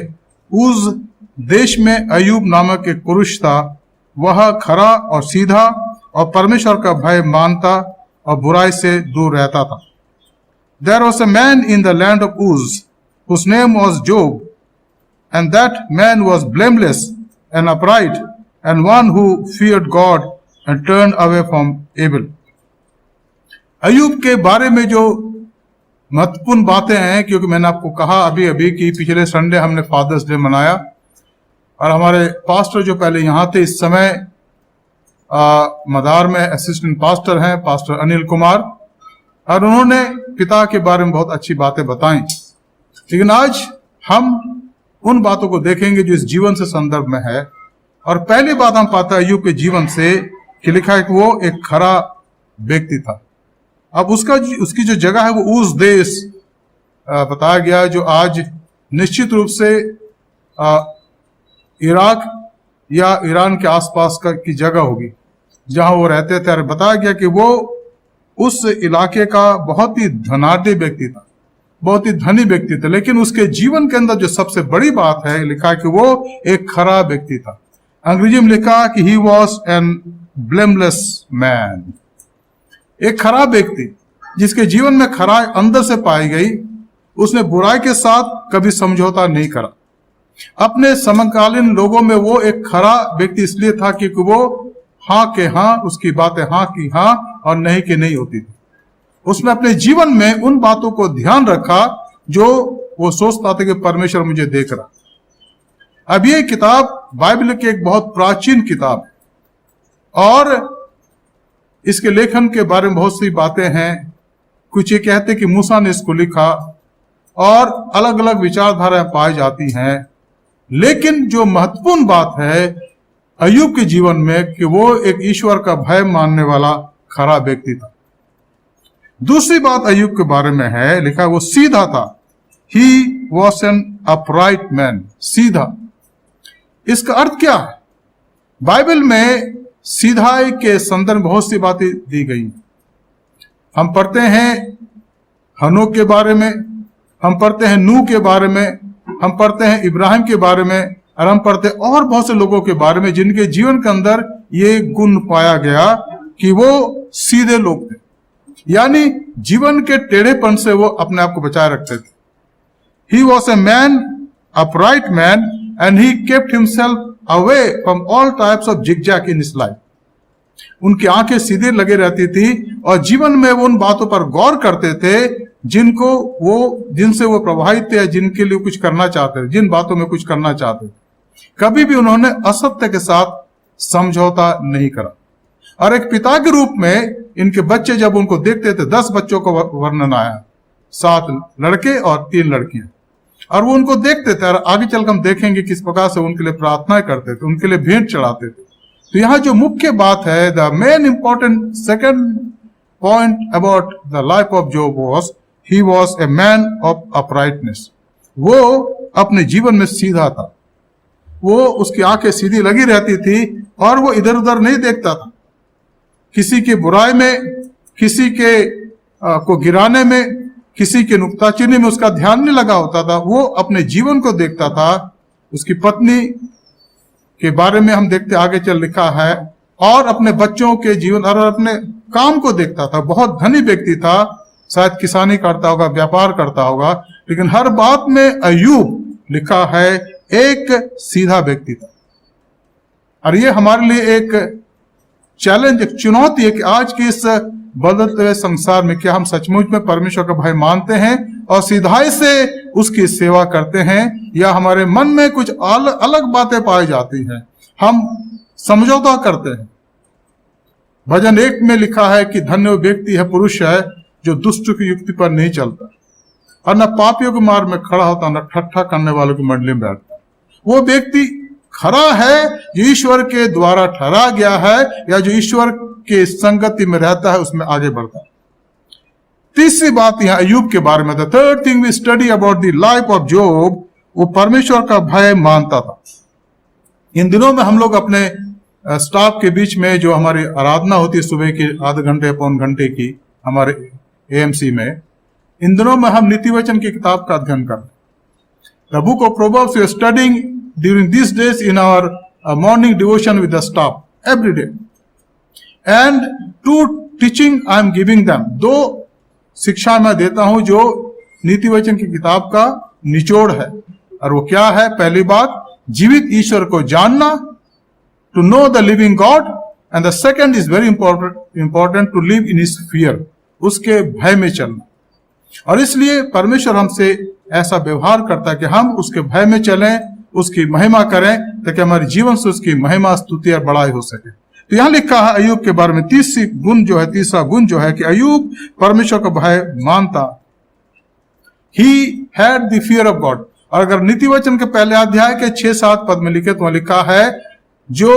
उस देश में अय्यूब नामक एक पुरुष था, वह खरा और सीधा और परमेश्वर का भय मानता और बुराई से दूर रहता था। There was a man in the land of Uz, whose name was Job, and that man was blameless and upright, and one who feared God and turned away from evil. अय्यूब के बारे में जो महत्वपूर्ण बातें हैं, क्योंकि मैंने आपको कहा अभी अभी कि पिछले संडे हमने फादर्स डे मनाया, और हमारे पास्टर जो पहले यहाँ थे, इस समय मदार में असिस्टेंट पास्टर हैं, पास्टर अनिल कुमार, और उन्होंने पिता के बारे में बहुत अच्छी बातें बताई। लेकिन आज हम उन बातों को देखेंगे जो इस जीवन से संदर्भ में है। और पहली बात हम पाते हैं अय्यूब के जीवन से कि लिखा है कि वो एक खरा व्यक्ति था। अब उसकी जो जगह है वो उस देश बताया गया, जो आज निश्चित रूप से इराक या ईरान के आसपास की जगह होगी, जहां वो रहते थे, और बताया गया कि वो उस इलाके का बहुत ही धनाढ्य व्यक्ति था, बहुत ही धनी व्यक्ति था, लेकिन उसके जीवन के अंदर जो सबसे बड़ी बात है, लिखा कि वो एक खरा व्यक्ति था। अंग्रेजी में लिखा कि he was an blameless man, एक खराब व्यक्ति जिसके जीवन में खराई अंदर से पाई गई। उसने बुराई के साथ कभी समझौता नहीं करा। अपने समकालीन लोगों में वो एक खरा व्यक्ति इसलिए था क्योंकि वो हाँ के हाँ, उसकी बातें हाँ की हाँ और नहीं की नहीं होती थी। उसने अपने जीवन में उन बातों को ध्यान रखा जो वो सोचता था कि परमेश्वर मुझे देख रहा। अब ये किताब बाइबल की एक बहुत प्राचीन किताब है और इसके लेखन के बारे में बहुत सी बातें हैं। कुछ ये कहते कि मूसा ने इसको लिखा और अलग अलग विचारधाराएं पाई जाती हैं, लेकिन जो महत्वपूर्ण बात है अय्यूब के जीवन में कि वो एक ईश्वर का भय मानने वाला खरा व्यक्ति था। दूसरी बात अय्यूब के बारे में है, लिखा वो सीधा था। He was an upright man, सीधा। इसका अर्थ क्या है? बाइबल में सीधाई के संदर्भ में बहुत सी बातें दी गई। हम पढ़ते हैं हनोक के बारे में, हम पढ़ते हैं नूह के बारे में, हम पढ़ते हैं इब्राहिम के बारे में, और हम पढ़ते हैं और बहुत से लोगों के बारे में जिनके जीवन के अंदर ये गुण पाया गया कि वो सीधे लोग थे, यानी जीवन के टेढ़ेपन से वो अपने आप को बचाए रखते थे। He was a man, upright man, and he kept himself away from all types of zigzag in his life. उनकी आंखें सीधे लगे रहती थी और जीवन में वो उन बातों पर गौर करते थे जिनसे वो प्रभावित थे, जिनके लिए कुछ करना चाहते थे, जिन बातों में कुछ करना चाहते थे। कभी भी उन्होंने असत्य के साथ समझौता नहीं करा। और एक पिता के रूप में इनके बच्चे जब उनको देखते थे, 10 बच्चों का वर्णन आया, 7 लड़के और 3 लड़कियां, और वो उनको देखते थे और आगे चलकर हम देखेंगे किस प्रकार से उनके लिए प्रार्थना करते थे, उनके लिए भेंट चढ़ाते थे। तो यहाँ जो मुख्य बात है, the main important second point about the life of job was he was a man of uprightness. वो अपने जीवन में सीधा था, वो उसकी आंखें सीधी लगी रहती थी और वो इधर उधर नहीं देखता था। किसी की बुराई में, किसी के को गिराने में, किसी के नुक्ताचीनी में उसका ध्यान नहीं लगा होता था। वो अपने जीवन को देखता था। उसकी पत्नी के बारे में हम देखते आगे चल लिखा है, और अपने बच्चों के जीवन और अपने काम को देखता था। बहुत धनी व्यक्ति था, शायद किसानी करता होगा, व्यापार करता होगा, लेकिन हर बात में अय्यूब लिखा है एक सीधा व्यक्ति था। और ये हमारे लिए एक चैलेंज, एक चुनौती है कि आज के इस बदलते हुए संसार में क्या हम सचमुच में परमेश्वर का भय मानते हैं और सीधाई से उसकी सेवा करते हैं, या हमारे मन में कुछ अलग बातें पाई जाती हैं, हम समझौता करते हैं। भजन 1 में लिखा है कि धन्य व्यक्ति है, पुरुष है जो दुष्ट की युक्ति पर नहीं चलता और न पापियों के मार्ग में खड़ा होता, न ठट्ठा करने वालों की मंडली में बैठता। वो व्यक्ति खरा है जो ईश्वर के द्वारा ठहरा गया है, या जो ईश्वर के संगति में रहता है, उसमें आगे बढ़ता है। तीसरी बात यहां अय्यूब के बारे में था। Third thing we study about the life of Job, वो परमेश्वर का भय मानता था। इन दिनों में हम लोग अपने स्टाफ के बीच में जो हमारी आराधना होती है सुबह की आधे घंटे पौन घंटे की हमारे एएमसी में, इन दिनों में हम नीति वचन की किताब का अध्ययन करते हैं। The book of Proverbs we are studying during this days in our morning devotion with the staff every day, and 2 teaching I am giving them. 2 शिक्षा मैं देता हूं जो नीति वचन की किताब का निचोड़ है, और वो क्या है? पहली बात, जीवित ईश्वर को जानना, to know the living God, and the second is very important to live in his fear, उसके भय में चलना। और इसलिए परमेश्वर हमसे ऐसा व्यवहार करता है कि हम उसके भय में चलें, उसकी महिमा करें, ताकि हमारे जीवन से उसकी महिमा, स्तुति और बड़ाई हो सके। तो यहां लिखा है अय्यूब के बारे में तीसरा गुण जो है कि अय्यूब परमेश्वर का भय मानता। He had the fear of God. और अगर नीति वचन के पहले अध्याय के 6-7 पद में लिखे तो वहां लिखा है जो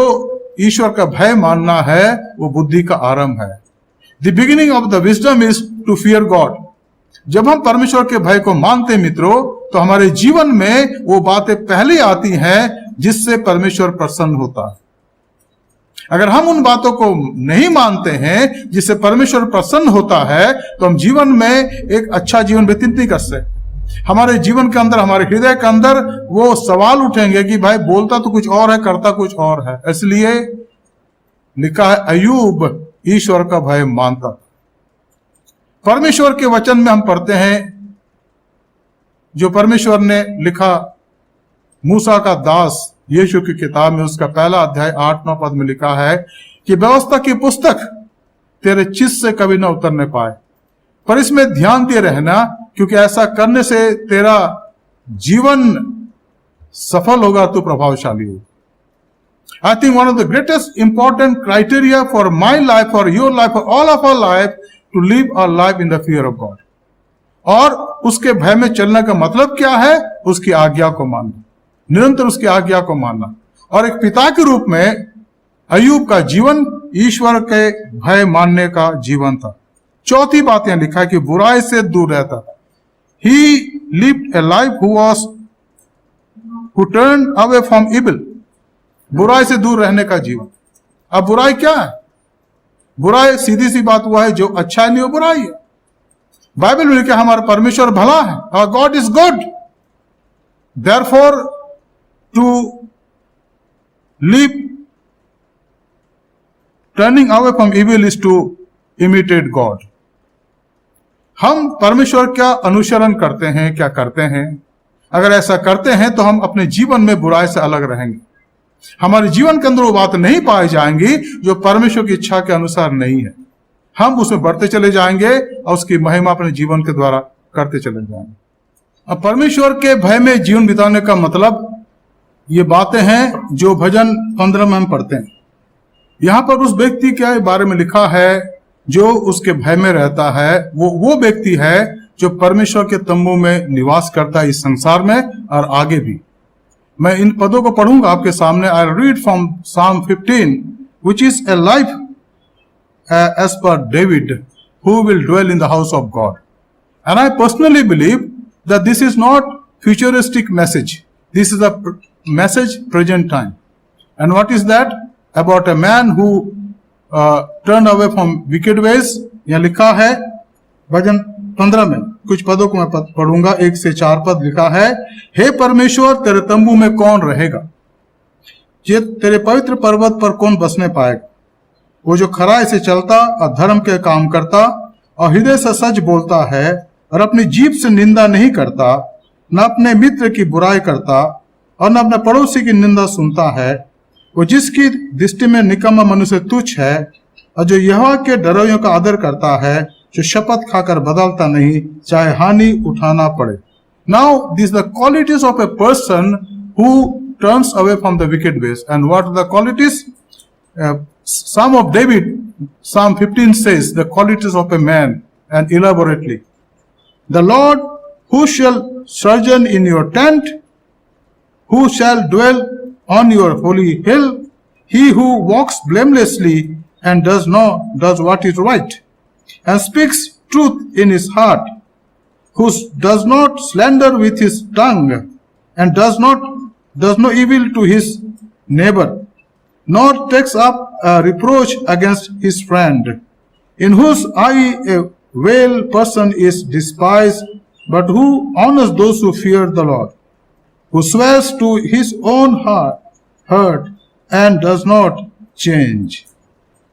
ईश्वर का भय मानना है वो बुद्धि का आरंभ है। The beginning of the wisdom is to fear God. जब हम परमेश्वर के भय को मानते मित्रों, तो हमारे जीवन में वो बातें पहले आती हैं जिससे परमेश्वर प्रसन्न होता है। अगर हम उन बातों को नहीं मानते हैं जिससे परमेश्वर प्रसन्न होता है, तो हम जीवन में एक अच्छा जीवन व्यतीत नहीं कर सकते। हमारे जीवन के अंदर, हमारे हृदय के अंदर वो सवाल उठेंगे कि भाई बोलता तो कुछ और है, करता कुछ और है। इसलिए लिखा है अय्यूब ईश्वर का भय मानता। परमेश्वर के वचन में हम पढ़ते हैं, जो परमेश्वर ने लिखा मूसा का दास यीशु की किताब में, उसका पहला अध्याय 8-9 पद में लिखा है कि व्यवस्था की पुस्तक तेरे चित्त से कभी न उतरने पाए, पर इसमें ध्यान दिए रहना, क्योंकि ऐसा करने से तेरा जीवन सफल होगा, तो प्रभावशाली होगा। I think one of the greatest important criteria for my life, for your life, for all of our life, to live our life in the fear of God. और उसके भय में चलने का मतलब क्या है? उसकी आज्ञा को मानना, निरंतर उसकी आज्ञा को मानना। और एक पिता के रूप में अय्यूब का जीवन ईश्वर के भय मानने का जीवन था। चौथी बात यहां लिखा है कि बुराई से दूर रहता था। ही lived A life who turned away from evil. बुराई से दूर रहने का जीवन। अब बुराई क्या है? बुराई सीधी सी बात हुआ है, जो अच्छा नहीं हो बुराई है। बाइबल में लिखा हमारा परमेश्वर भला है, our God is good. Therefore to live turning away from evil is to imitate God. हम परमेश्वर का अनुसरण करते हैं, क्या करते हैं? अगर ऐसा करते हैं तो हम अपने जीवन में बुराई से अलग रहेंगे। हमारे जीवन के अंदर वो बात नहीं पाई जाएंगी जो परमेश्वर की इच्छा के अनुसार नहीं है। हम उसमें बढ़ते चले जाएंगे और उसकी महिमा अपने जीवन के द्वारा करते चले जाएंगे। अब परमेश्वर के भय में जीवन बिताने का मतलब ये बातें हैं जो भजन 15 में हम पढ़ते हैं। यहां पर उस व्यक्ति के बारे में लिखा है जो उसके भय में रहता है। वो व्यक्ति है जो परमेश्वर के तंबू में निवास करता है, इस संसार में और आगे भी। मैं इन पदों को पढ़ूंगा आपके सामने। I read from Psalm 15, which is a life as per David, who will dwell in the house of God. And I personally believe that this is not futuristic message. This is a message present time. And what is that? About a man who turned away from wicked ways. यहाँ लिखा है भजन 15 में, कुछ पदों को मैं पढ़ूंगा। 1 से 4 पद लिखा है, हे परमेश्वर तेरे तंबू में कौन रहेगा? ये तेरे पवित्र पर्वत पर कौन बसने पाएगा? वो जो खराई से चलता और धर्म के काम करता और हृदय से सच बोलता है और अपनी जीभ से निंदा नहीं करता, न अपने मित्र की बुराई करता और न अपने पड़ोसी की निंदा सुनता है। वो जिसकी दृष्टि में निकम्मा मनुष्य तुच्छ है और जो यहोवा के डरोइयों का आदर करता है, जो शपथ खाकर बदलता नहीं, चाहे हानि उठाना पड़े। Now this the qualities of a person who turns away from the wicked ways. And what are the qualities? Psalm of David, Psalm 15 says the qualities of a man, and elaborately, the Lord who shall sojourn in your tent, who shall dwell on your holy hill, he who walks blamelessly and does what is right, and speaks truth in his heart, who does not slander with his tongue, and does no evil to his neighbor, nor takes up a reproach against his friend, in whose eye a vile person is despised, but who honors those who fear the Lord, who swears to his own hurt and does not change.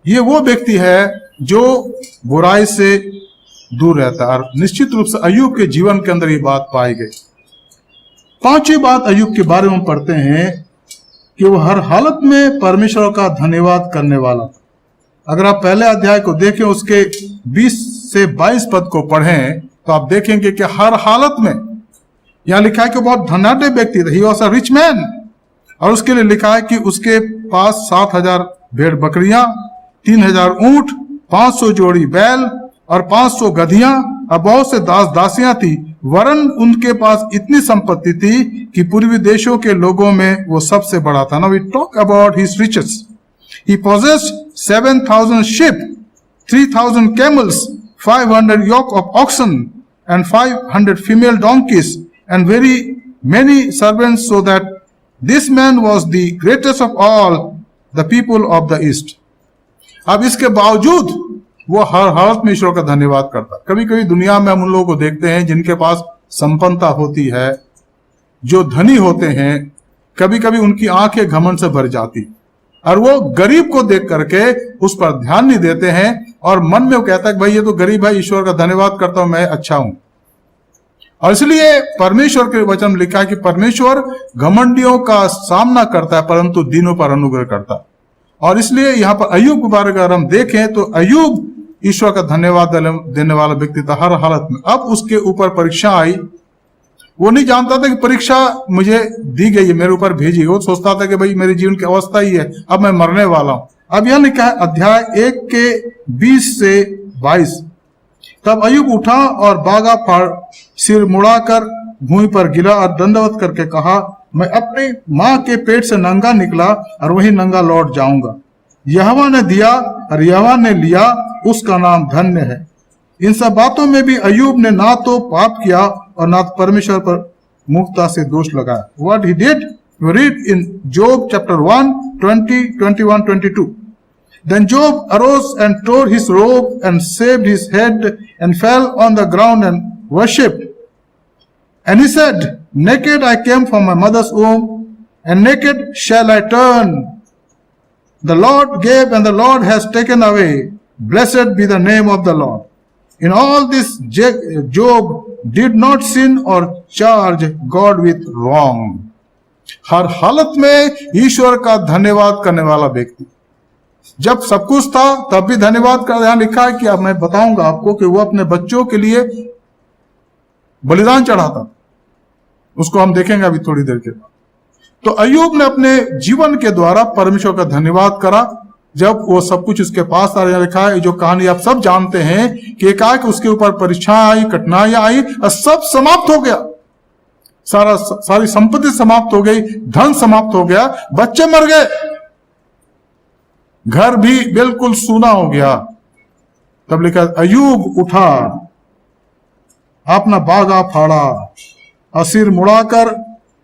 ये वो व्यक्ति है जो बुराई से दूर रहता है। और निश्चित रूप से अय्यूब के जीवन के अंदर ये बात पाई गई। पांचवी बात अय्यूब के बारे में पढ़ते हैं कि वो हर हालत में परमेश्वर का धन्यवाद करने वाला था। अगर आप पहले अध्याय को देखें, उसके 20 से 22 पद को पढ़ें, तो आप देखेंगे कि हर हालत में, यहां लिखा है कि बहुत धनाढ्य व्यक्ति था। He was a rich man. और उसके लिए लिखा है कि उसके पास 7,000 भेड़ बकरियां, 3,000 ऊंट, 500 जोड़ी बैल और 500 गधियां और बहुत से दास दासियां थी। वरन उनके पास इतनी संपत्ति थी कि पूर्वी देशों के लोगों में वो सबसे बड़ा था। Now we talk about his riches. He possessed 7,000 sheep, 3,000 camels, 500 yoke of oxen, and 500 female donkeys, and very many servants, so that this man was the greatest of all the people of the east. अब इसके बावजूद वो हर हालत में ईश्वर का धन्यवाद करता। कभी कभी दुनिया में हम उन लोगों को देखते हैं जिनके पास संपन्नता होती है, जो धनी होते हैं, कभी कभी उनकी आंखें घमंड से भर जाती और वो गरीब को देख करके उस पर ध्यान नहीं देते हैं और मन में वो कहता है कि भाई ये तो गरीब है, ईश्वर का धन्यवाद करता हूं, मैं अच्छा हूं। और इसलिए परमेश्वर के वचन में लिखा है कि परमेश्वर घमंडियों का सामना करता है परंतु दीनों पर अनुग्रह करता है। और इसलिए यहाँ पर अय्यूब के बारे में अगर हम देखें तो अय्यूब ईश्वर का धन्यवाद देने वाला व्यक्ति था हर हालत में। अब उसके ऊपर परीक्षा आई, वो नहीं जानता था कि परीक्षा मुझे दी गई है, मेरे ऊपर भेजी, वो सोचता था कि भाई मेरे जीवन की अवस्था ही है, अब मैं मरने वाला हूं। अब यह लिखा है अध्याय 1 के 20 से 22, तब अय्यूब उठा और बागा फाड़ सिर मुड़ाकर भूमि पर गिरा और दंडवत करके कहा, मैं अपनी माँ के पेट से नंगा निकला और वही नंगा लौट जाऊंगा। यहोवा ने दिया और यहोवा ने लिया, उसका नाम धन्य है। इन सब बातों में भी अय्यूब ने ना तो पाप किया और ना तो परमेश्वर पर मूर्खता से दोष लगाया। What he did, we read in Job chapter 1, 20, 21, 22. Then Job arose and tore his robe and shaved his head and fell on the ground and worshipped. And he said, naked I came from my mother's womb, and naked shall I turn. The Lord gave and the Lord has taken away. Blessed be the name of the Lord. In all this, Job did not sin or charge God with wrong. हर हालत में ईश्वर का धन्यवाद करने वाला व्यक्ति, जब सब कुछ था तब भी धन्यवाद कर। यहां लिखा है कि अब मैं बताऊंगा आपको कि वो अपने बच्चों के लिए बलिदान चढ़ाता, उसको हम देखेंगे अभी थोड़ी देर के बाद। तो अय्यूब ने अपने जीवन के द्वारा परमेश्वर का धन्यवाद करा जब वो सब कुछ उसके पास आ लिखा है। जो कहानी आप सब जानते हैं कि एकाएक उसके ऊपर परीक्षाएं आई, कठिनाइयां आई और सब समाप्त हो गया, सारी संपत्ति समाप्त हो गई, धन समाप्त हो गया, बच्चे मर गए, घर भी बिल्कुल सूना हो गया। तब लिखा अय्यूब उठा, अपना बागा फाड़ा और सिर मुड़ाकर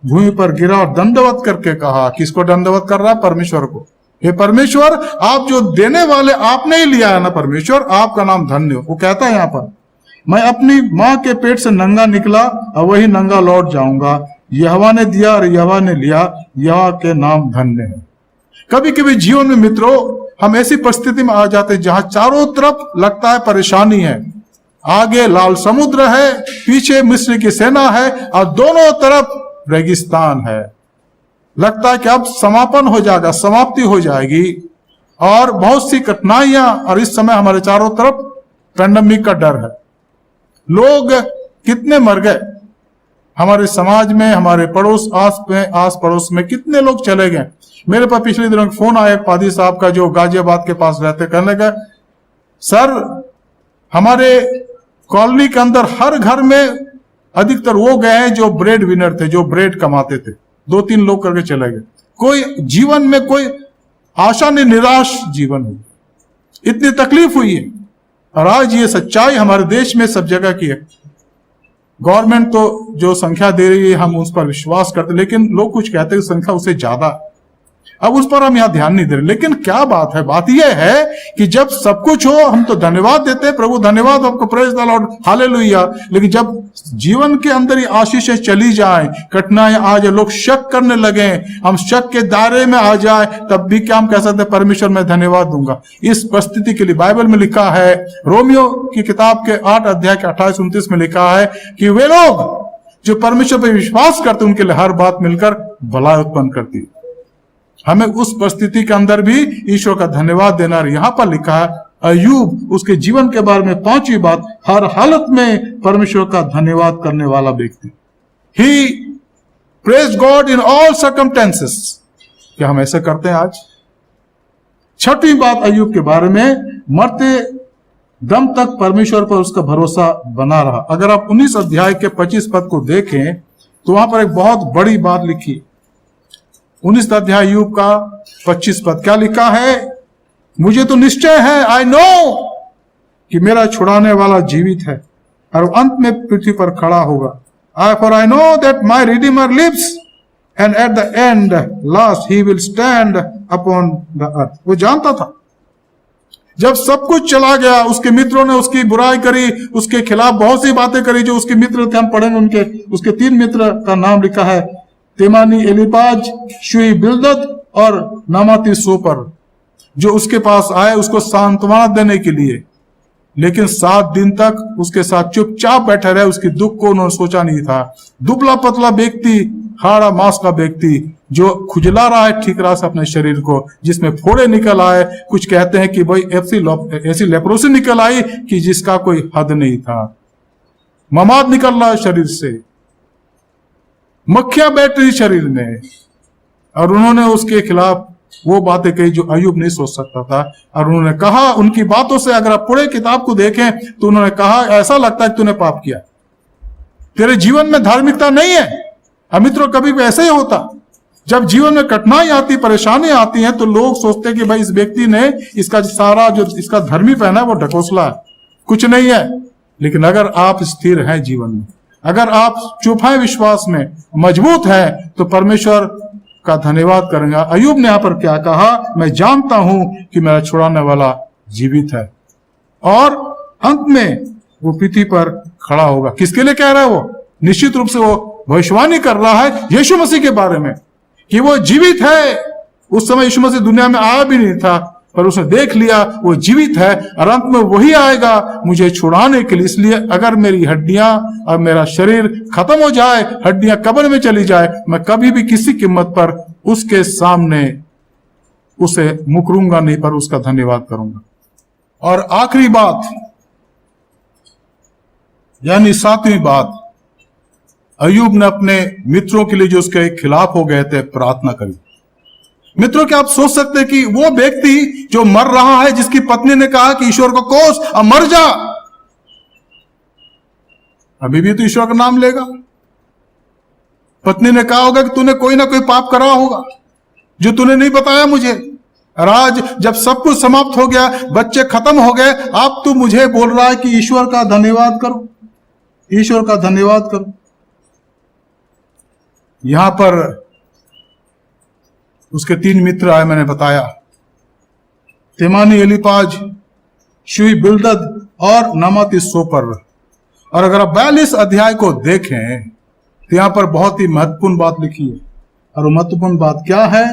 भूमि पर गिरा और दंडवत करके कहा। किसको दंडवत कर रहा? परमेश्वर को। हे परमेश्वर, आप जो देने वाले आपने ही लिया है ना परमेश्वर, आपका नाम धन्य हो। वो कहता है यहाँ पर, मैं अपनी माँ के पेट से नंगा निकला और वही नंगा लौट जाऊंगा। यहोवा ने दिया और यहोवा ने लिया, यहोवा के नाम धन्य है। कभी कभी जीवन में मित्रों हम ऐसी परिस्थिति में आ जाते हैं जहां चारों तरफ लगता है परेशानी है, आगे लाल समुद्र है, पीछे मिस्र की सेना है और दोनों तरफ रेगिस्तान है। लगता है कि अब समापन हो जाएगा, समाप्ति हो जाएगी और बहुत सी कठिनाइयां। और इस समय हमारे चारों तरफ पैंडेमिक का डर है, लोग कितने मर गए हमारे समाज में, हमारे पड़ोस आस पड़ोस में कितने लोग चले गए। मेरे पास पिछले दिनों फोन आया पादी साहब का जो गाजियाबाद के पास रहते, कहने लगा सर हमारे कॉलोनी के अंदर हर घर में अधिकतर वो गए हैं जो ब्रेड विनर थे, जो ब्रेड कमाते थे, 2-3 लोग करके चले गए। कोई जीवन में कोई आशा नहीं, निराश जीवन हुई, इतनी तकलीफ हुई है। और आज ये सच्चाई हमारे देश में सब जगह की है। गवर्नमेंट तो जो संख्या दे रही है हम उस पर विश्वास करते, लेकिन लोग कुछ कहते हैं संख्या उससे ज्यादा। अब उस पर हम यहाँ ध्यान नहीं दे रहे। लेकिन क्या बात है, बात यह है कि जब सब कुछ हो हम तो धन्यवाद देते हैं, प्रभु धन्यवाद आपको, प्रेज द लॉर्ड, हालेलुया। लेकिन जब जीवन के अंदर ये आशीषें चली जाए, कठिनाइयां आ जाए, लोग शक करने लगे, हम शक के दायरे में आ जाए, तब भी क्या हम कह सकते हैं परमेश्वर मैं धन्यवाद दूंगा। इस परिस्थिति के लिए बाइबल में लिखा है, रोमियो की किताब के 8 अध्याय के 28-29 में लिखा है कि वे लोग जो परमेश्वर पर विश्वास करते उनके लिए हर बात मिलकर भलाई उत्पन्न करती है। हमें उस परिस्थिति के अंदर भी ईश्वर का धन्यवाद देना। यहां पर लिखा है अय्यूब उसके जीवन के बारे में 5वीं बात, हर हालत में परमेश्वर का धन्यवाद करने वाला व्यक्ति। He praise God in all circumstances. क्या हम ऐसे करते हैं आज? 6वीं बात अय्यूब के बारे में, मरते दम तक परमेश्वर पर उसका भरोसा बना रहा। अगर आप 19 अध्याय के 25 पद को देखें तो वहां पर एक बहुत बड़ी बात लिखी। 19 अध्याय अय्यूब का 25 पद क्या लिखा है? मुझे तो निश्चय है, आई नो, कि मेरा छुड़ाने वाला जीवित है और अंत में पृथ्वी पर खड़ा होगा। For I know that my redeemer lives and at the end last he will stand upon the earth. वो जानता था जब सब कुछ चला गया, उसके मित्रों ने उसकी बुराई करी, उसके खिलाफ बहुत सी बातें करी। जो उसके मित्र थे, हम पढ़ेंगे उसके 3 मित्र का नाम लिखा है, तेमानी, एलीपाज, शुई बिल्दद और नामाती सोपर, जो उसके पास आए उसको सांत्वना देने के लिए। लेकिन 7 दिन तक उसके साथ चुपचाप बैठे रहे, उसकी दुख को उन्होंने सोचा नहीं था। दुबला पतला व्यक्ति, हाड़ा मांस का व्यक्ति जो खुजला रहा है ठीक रहा से अपने शरीर को, जिसमें फोड़े निकल आए। कुछ कहते हैं कि भाई ऐसी लेप्रोसी निकल आई कि जिसका कोई हद नहीं था। ममाद निकल रहा है शरीर से, मक्खियां बैठ रही शरीर में, और उन्होंने उसके खिलाफ वो बातें कही जो अय्यूब नहीं सोच सकता था। और उन्होंने कहा, उनकी बातों से अगर आप पूरे किताब को देखें तो उन्होंने कहा, ऐसा लगता है कि तूने पाप किया, तेरे जीवन में धार्मिकता नहीं है। मित्रों, कभी भी ऐसे ही होता, जब जीवन में कठिनाई आती, परेशानी आती है, तो लोग सोचते हैं कि भाई इस व्यक्ति ने इसका सारा जो इसका धर्मी पहना है वो ढकोसला है, कुछ नहीं है। लेकिन अगर आप स्थिर हैं जीवन में, अगर आप चुप हैं, विश्वास में मजबूत हैं, तो परमेश्वर का धन्यवाद करेंगे। अय्यूब ने यहां पर क्या कहा, मैं जानता हूं कि मेरा छुड़ाने वाला जीवित है, और अंत में वो पृथ्वी पर खड़ा होगा। किसके लिए कह रहा है वो? निश्चित रूप से वो भविष्यवाणी कर रहा है यीशु मसीह के बारे में कि वो जीवित है। उस समय यीशु मसीह दुनिया में आया भी नहीं था, पर उसने देख लिया वो जीवित है, और अंत में वही आएगा मुझे छुड़ाने के लिए। इसलिए अगर मेरी हड्डियां और मेरा शरीर खत्म हो जाए, हड्डियां कब्र में चली जाए, मैं कभी भी किसी कीमत पर उसके सामने उसे मुकरूंगा नहीं, पर उसका धन्यवाद करूंगा। और आखिरी बात, यानी 7वीं बात, अय्यूब ने अपने मित्रों के लिए जो उसके खिलाफ हो गए थे प्रार्थना करी। मित्रों, क्या आप सोच सकते हैं कि वो व्यक्ति जो मर रहा है, जिसकी पत्नी ने कहा कि ईश्वर को कोस और मर जा, अभी भी तो ईश्वर का नाम लेगा। पत्नी ने कहा होगा कि तूने कोई ना कोई पाप करा होगा जो तूने नहीं बताया मुझे, और आज जब सब कुछ समाप्त हो गया, बच्चे खत्म हो गए, आप तू मुझे बोल रहा है कि ईश्वर का धन्यवाद करो, ईश्वर का धन्यवाद करो। यहां पर उसके 3 मित्र आए, मैंने बताया, तेमानी, एलीपाज, शुई बिल्दद और नामाती सोपर। और अगर आप 42 अध्याय को देखें तो यहां पर बहुत ही महत्वपूर्ण बात लिखी है। और वो महत्वपूर्ण बात क्या है?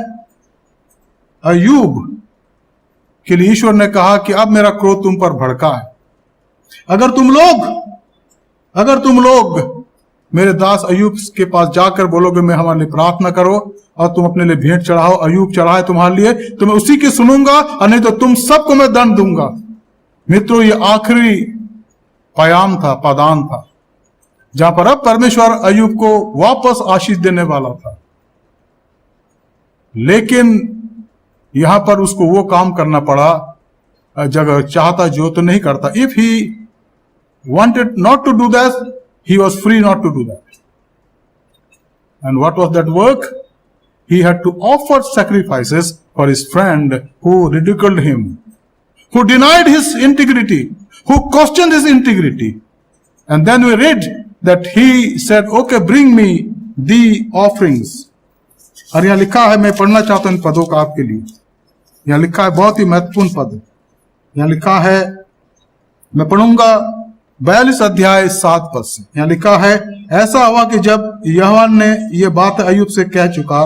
अय्यूब के लिए ईश्वर ने कहा कि अब मेरा क्रोध तुम पर भड़का है। अगर तुम लोग मेरे दास अय्यूब के पास जाकर बोलोगे मैं हमारे लिए प्रार्थना करो और तुम अपने लिए भेंट चढ़ाओ, अय्यूब चढ़ाए तुम्हारे लिए, तो मैं उसी की सुनूंगा, और नहीं तो तुम सबको मैं दंड दूंगा। मित्रों, ये आखिरी पादान था जहां पर अब परमेश्वर अय्यूब को वापस आशीष देने वाला था। लेकिन यहां पर उसको वो काम करना पड़ा जब चाहता जो तो नहीं करता। If he wanted not to do that, he was free not to do that. And what was that work? He had to offer sacrifices for his friend who ridiculed him, who denied his integrity, who questioned his integrity. And then we read that he said, okay, bring me the offerings. और यहां लिखा है, मैं पढ़ना चाहता हूं इन पदों का आपके लिए। यहां लिखा है, बहुत ही महत्वपूर्ण पद। यहां लिखा है, मैं पढ़ूंगा 42 अध्याय 7 पद से। यहां लिखा है, ऐसा हुआ कि जब यहोवा ने यह बात अय्यूब से कह चुका,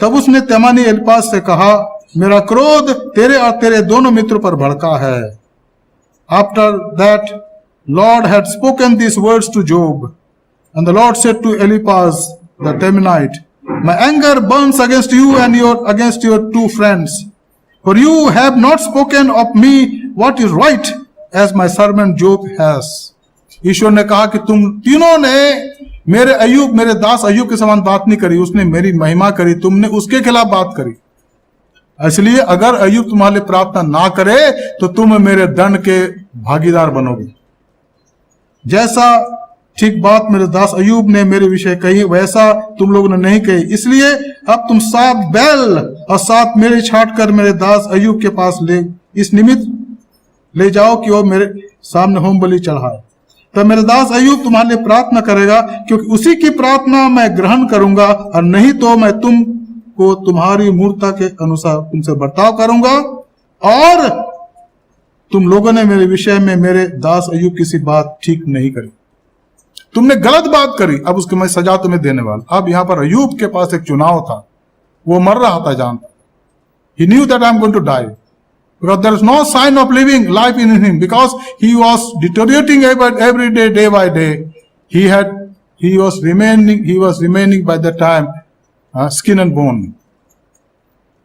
तब उसने तेमानी एलीपाज से कहा, मेरा क्रोध तेरे और तेरे दोनों मित्रों पर भड़का है। After that, Lord had spoken these words to Job, and the Lord said to Eliphaz the Temanite, my anger burns against you and against your 2 friends, for you have not spoken of me what is right, as my servant Job has. ईश्वर ने कहा कि तुम तीनों ने मेरे दास अय्यूब के समान बात नहीं करी, उसने मेरी महिमा करी, तुमने उसके खिलाफ बात करी। इसलिए अगर अय्यूब तुम्हारे लिए प्रार्थना ना करे तो तुम मेरे दंड के भागीदार बनोगे। जैसा ठीक बात मेरे दास अय्यूब ने मेरे विषय कही, वैसा तुम लोगों ने नहीं कही। इसलिए अब तुम 7 बैल और 7 मेरे छाट कर मेरे दास अय्यूब के पास इस निमित्त ले जाओ कि वो मेरे सामने होम बलि चढ़ाए। तब मेरे दास अय्यूब तुम्हारे लिए प्रार्थना करेगा, क्योंकि उसी की प्रार्थना मैं ग्रहण करूंगा, और नहीं तो मैं तुमको तुम्हारी मूर्खता के अनुसार तुमसे बर्ताव करूंगा। और तुम लोगों ने मेरे विषय में मेरे दास अय्यूब किसी बात ठीक नहीं करी, तुमने गलत बात करी, अब उसकी मैं सजा तुम्हें देने वाला। अब यहां पर अय्यूब के पास एक चुनाव था, वो मर रहा था, जानता, he knew that I am going to die, because there is no sign of living life in him, because he was deteriorating every day, day by day. He was remaining by the time skin and bone.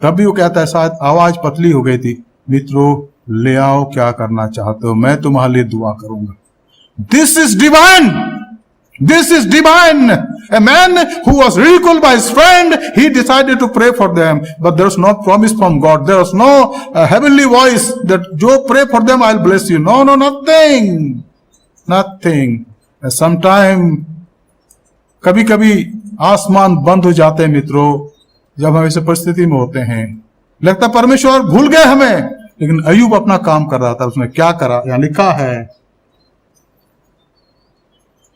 तभी वो कहता है, शायद आवाज पतली हो गई थी, मित्रों ले आओ, क्या करना चाहते हो, मैं तुम्हारे लिए दुआ करूंगा। This is divine. This is divine. A man who was ridiculed by his friend, he decided to pray for them, but there was no promise from God. There was no heavenly voice that, "Jo pray for them, I'll bless you." No, nothing. Sometime, कभी कभी आसमान बंद हो जाते हैं मित्रों, जब हम ऐसे परिस्थिति में होते हैं, लगता परमेश्वर भूल गए हमें, लेकिन अय्यूब अपना काम कर रहा था। उसने क्या करा, यहां लिखा है,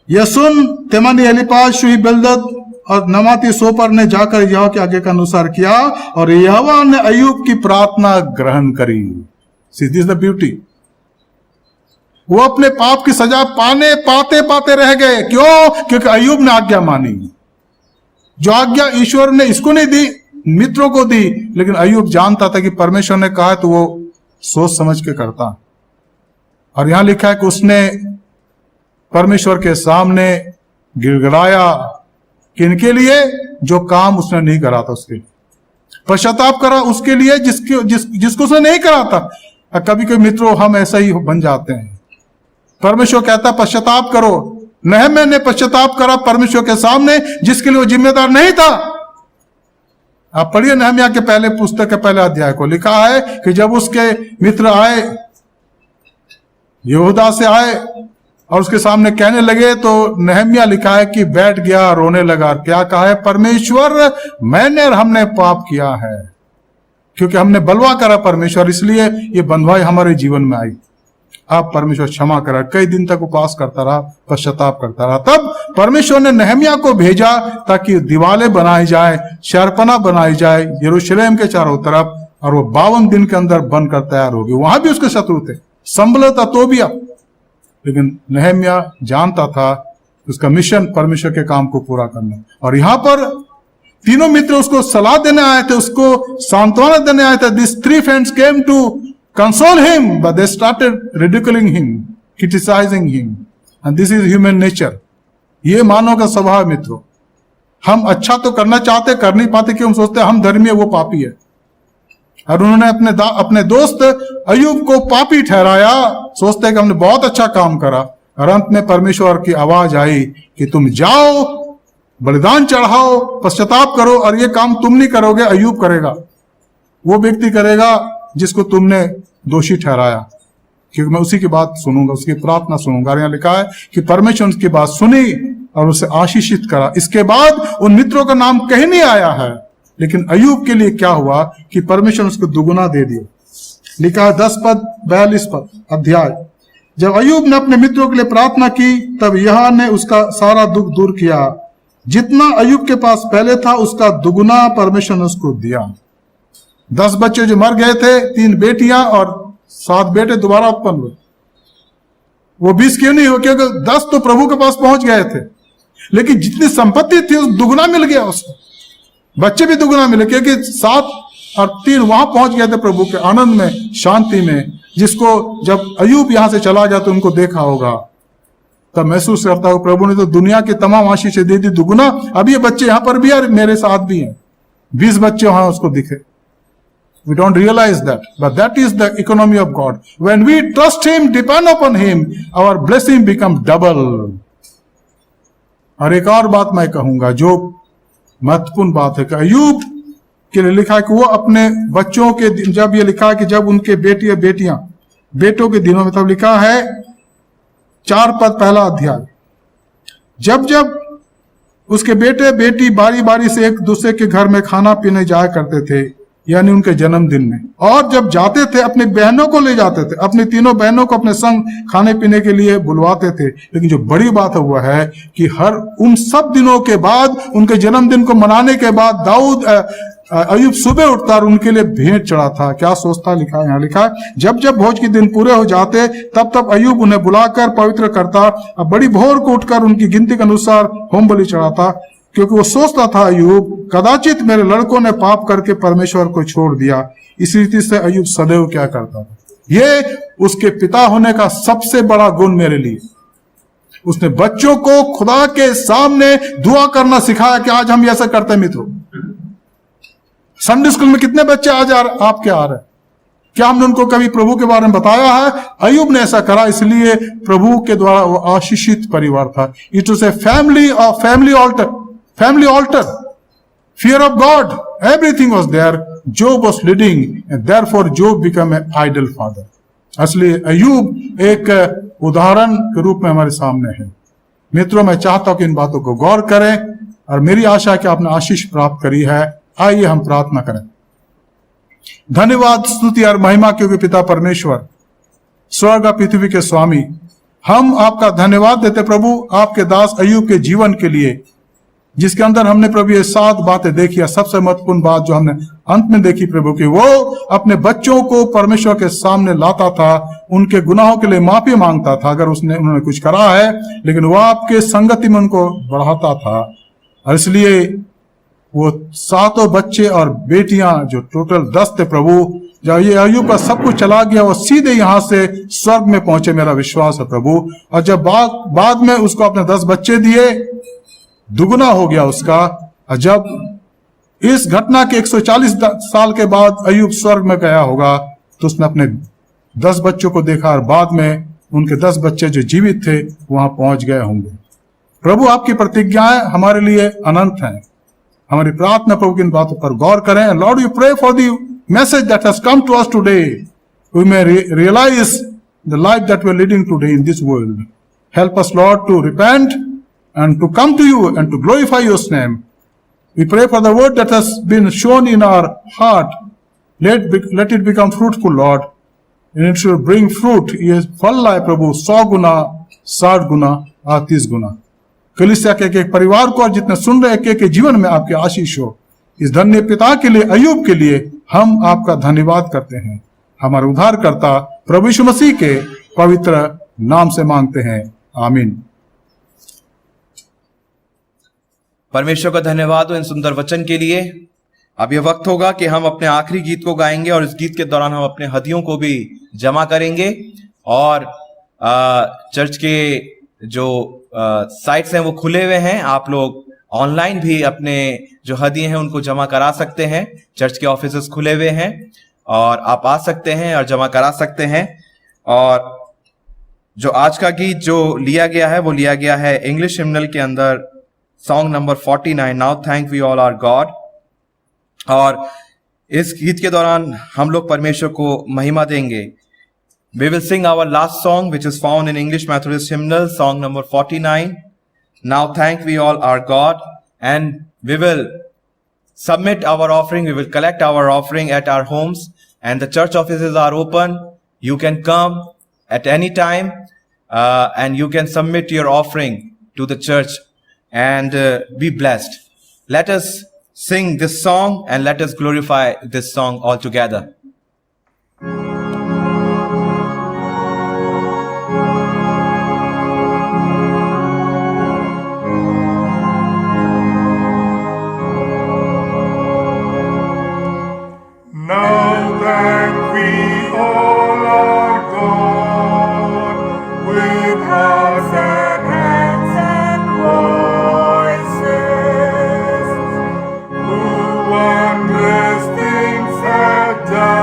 यह सुन तेमानी, एलीपाज, शुही, बिल्दद और नमाती सोपर ने जाकर यहोवा के आज्ञा के अनुसार किया, और यहोवा ने अय्यूब की प्रार्थना ग्रहण करी। See, this is the beauty. वो अपने पाप की सजा पाते रह गए। क्यों? क्योंकि अय्यूब ने आज्ञा मानी। जो आज्ञा ईश्वर ने इसको नहीं दी, मित्रों को दी, लेकिन अय्यूब जानता था कि परमेश्वर ने कहा तो वो सोच समझ के करता। और यहां लिखा है कि उसने परमेश्वर के सामने गिड़गिड़ाया, किनके लिए? जो काम उसने नहीं करा था उसके लिए पश्चाताप करा, उसके लिए जिसको उसने नहीं करा था। कभी कभी मित्रों हम ऐसा ही बन जाते हैं। परमेश्वर कहता पश्चाताप करो, नहम्याह ने पश्चाताप करा परमेश्वर के सामने, जिसके लिए वो जिम्मेदार नहीं था। आप पढ़िए नहम्याह के पहले पुस्तक के पहले अध्याय को, लिखा है कि जब उसके मित्र आए, यहूदा से आए और उसके सामने कहने लगे, तो नहम्याह लिखा है कि बैठ गया, रोने लगा। क्या कहा है? परमेश्वर, मैंने और हमने पाप किया है, क्योंकि हमने बलवा करा परमेश्वर, इसलिए ये बंधुआई हमारे जीवन में आई। आप परमेश्वर क्षमा करा। कई दिन तक उपवास करता रहा, पश्चाताप करता रहा। तब परमेश्वर ने नहम्याह को भेजा ताकि दीवारें बनाई जाए, शहरपना बनाई जाए यरूशलेम के चारों तरफ, और वो 52 दिन के अंदर बनकर तैयार होगी। वहां भी उसके शत्रु थे, संबलत, तोबिया, लेकिन नहम्याह जानता था उसका मिशन परमेश्वर के काम को पूरा करना। और यहां पर तीनों मित्र उसको सलाह देने आए थे, उसको सांत्वना देने आए थे। These three friends came to console him, but they started ridiculing him, criticizing him, and this is human nature. ये मानव का स्वभाव है मित्रों। हम अच्छा तो करना चाहते, कर नहीं पाते, क्यों? हम सोचते हम धर्मी है, वो पापी है। और उन्होंने अपने दोस्त अय्यूब को पापी ठहराया, सोचते कि हमने बहुत अच्छा काम करा। और अंत में परमेश्वर की आवाज आई कि तुम जाओ, बलिदान चढ़ाओ, पश्चाताप करो, और ये काम तुम नहीं करोगे, अय्यूब करेगा। वो व्यक्ति करेगा जिसको तुमने दोषी ठहराया, क्योंकि मैं उसी की बात सुनूंगा, उसकी प्रार्थना सुनूंगा। यहाँ लिखा है कि परमेश्वर उसकी बात सुनी और उसे आशीषित करा। इसके बाद उन मित्रों का नाम कहीं नहीं आया है, लेकिन अय्यूब के लिए क्या हुआ कि परमेश्वर उसको दुगुना दे दिया। लिखा है 10 पद 42 पद अध्याय, जब अय्यूब ने अपने मित्रों के लिए प्रार्थना की, तब यहोवा ने उसका सारा दुख दूर किया। जितना अय्यूब के पास पहले था, उसका दुगुना परमेश्वर ने उसको दिया। 10 बच्चे जो मर गए थे, 3 बेटियां और 7 बेटे दोबारा उत्पन्न हुए। वो 20 क्यों नहीं हो? क्योंकि 10 तो प्रभु के पास पहुंच गए थे, लेकिन जितनी संपत्ति थी उस दुगुना मिल गया उसको। बच्चे भी दुगुना मिले, क्योंकि 7 और 3 वहां पहुंच गए थे प्रभु के आनंद में, शांति में, जिसको जब अय्यूब यहां से चला गया तो उनको देखा होगा, तब महसूस करता हो प्रभु ने तो दुनिया की तमाम आशीष दे दी दुगुना। अब ये बच्चे यहां पर भी और मेरे साथ भी हैं, 20 बच्चे वहां उसको दिखे। We don't realize that, but that is the economy of God. When we trust Him, depend upon Him, our blessing becomes double. और एक और बात मैं कहूंगा जो महत्वपूर्ण बात है कि अय्यूब के लिए लिखा है कि वो अपने बच्चों के, जब ये लिखा है कि जब उनके बेटों के दिनों में, तब लिखा है 4 पद पहला अध्याय, जब उसके बेटे बेटी बारी बारी से एक दूसरे के घर में खाना पीने जाया करते थे, यानी उनके जन्मदिन में। और जब जाते थे अपनी बहनों को ले जाते थे, अपनी तीनों बहनों को अपने संग खाने पीने के लिए बुलवाते थे। लेकिन जो बड़ी बात हुआ है कि हर उन सब दिनों के बाद, उनके जन्मदिन को मनाने के बाद अय्यूब सुबह उठता और उनके लिए भेंट चढ़ा था। क्या सोचता, लिखा यहाँ लिखा है, जब जब भोज के दिन पूरे हो जाते तब तब अय्यूब उन्हें बुलाकर पवित्र करता और बड़ी भोर को उठकर उनकी गिनती के अनुसार होम बलि चढ़ाता, क्योंकि वो सोचता था अय्यूब कदाचित मेरे लड़कों ने पाप करके परमेश्वर को छोड़ दिया। इस रीति से अय्यूब सदैव क्या करता था। ये उसके पिता होने का सबसे बड़ा गुण मेरे लिए। उसने बच्चों को खुदा के सामने दुआ करना सिखाया। कि आज हम ऐसा करते हैं मित्रों, संडे स्कूल में कितने बच्चे आज आपके आ रहे हैं? क्या हमने उनको कभी प्रभु के बारे में बताया है? अय्यूब ने ऐसा करा, इसलिए प्रभु के द्वारा वो आशीषित परिवार था। It was a family altar, fear of God, everything was there. Job was leading, and therefore Job became an idol father. इसलिए अय्यूब एक उदाहरण के रूप में हमारे सामने है। मित्रों, मैं चाहता हूं कि इन बातों को गौर करें और मेरी आशा है कि आपने आशीष प्राप्त करी है। आइए हम प्रार्थना करें। धन्यवाद, स्तुति और महिमा क्योंकि पिता परमेश्वर, स्वर्ग और पृथ्वी के स्वामी, हम आपका धन्यवाद देते प्रभु आपके दास अय्यूब के जीवन के लिए, जिसके अंदर हमने प्रभु ये 7 बातें देखी। सबसे महत्वपूर्ण बात जो हमने अंत में देखी प्रभु की, वो अपने बच्चों को परमेश्वर के सामने लाता था, उनके गुनाहों के लिए माफी मांगता था अगर उन्होंने कुछ करा है, लेकिन वो आपके संगति में उनको बढ़ाता था। और इसलिए वो 7 बच्चे और बेटियां जो टोटल 10 थे प्रभु, जब ये अय्यूब का सब कुछ चला गया, वो सीधे यहां से स्वर्ग में पहुंचे, मेरा विश्वास है प्रभु। और जब बाद में उसको अपने 10 बच्चे दिए, दुगुना हो गया उसका। और जब इस घटना के 140 साल के बाद अय्यूब स्वर्ग में गया होगा, तो उसने अपने 10 बच्चों को देखा और बाद में उनके 10 बच्चे जो जीवित थे वहां पहुंच गए होंगे। प्रभु, आपकी प्रतिज्ञाएं हमारे लिए अनंत हैं। हमारी प्रार्थना प्रभु की इन बातों पर गौर करें। Lord, we pray for the message that has come to us today, we may realise the life that we are leading today in this world. Help us Lord to repent and to come to you and to glorify your name. We pray for the word that has been shown in our heart. Let it become fruitful, Lord, and it should bring fruit. ये फल लाए प्रभु 100 गुना, 60 गुना और 30 गुना। कलीसिया के एक परिवार को और जितने सुन रहे एक के जीवन में आपके आशीष हो। इस धन्य पिता के लिए, अय्यूब के लिए हम आपका धन्यवाद करते हैं। हमारे उद्धारकर्ता प्रभु यीशु मसीह के पवित्र नाम से मांगते हैं, आमीन। परमेश्वर का धन्यवाद हो इन सुंदर वचन के लिए। अब यह वक्त होगा कि हम अपने आखिरी गीत को गाएंगे और इस गीत के दौरान हम अपने हदियों को भी जमा करेंगे। और चर्च के जो साइट्स हैं वो खुले हुए हैं, आप लोग ऑनलाइन भी अपने जो हदिये हैं उनको जमा करा सकते हैं। चर्च के ऑफिसेस खुले हुए हैं और आप आ सकते हैं और जमा करा सकते हैं। और जो आज का गीत जो लिया गया है वो लिया गया है इंग्लिश हिम्नल के अंदर, song number 49, now thank we all our God. और इस गीत के दौरान हम लोग परमेश्वर को महिमा देंगे। We will sing our last song which is found in English Methodist hymnal, song number 49, now thank we all our God, and we will submit our offering. We will collect our offering at our homes, and the church offices are open. You can come at any time and you can submit your offering to the church and be blessed. Let us sing this song and let us glorify this song all together. Now thank we all our God with hearts and hands and voices, who wondrous things have done.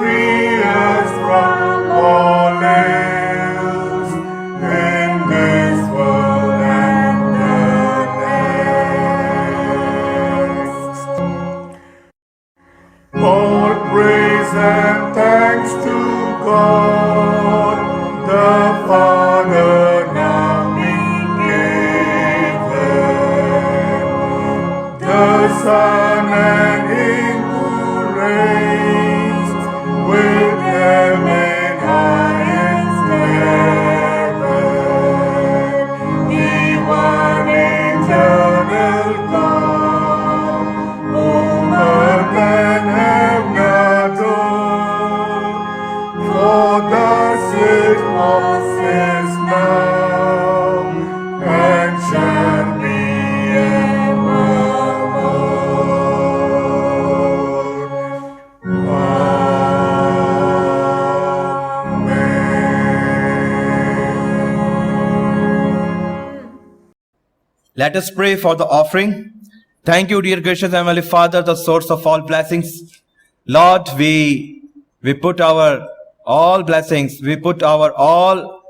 free us from all ills in this world and the next. All praise and thanks to God, the Father now be given, the Son and Him who reigns with them in highest heaven, the one eternal God, whom earth and heaven adore. For thus it was, is now, and shall be evermore. Amen. Let us pray for the offering. Thank you, dear gracious Heavenly Father, the source of all blessings. Lord, we put our all blessings, we put our all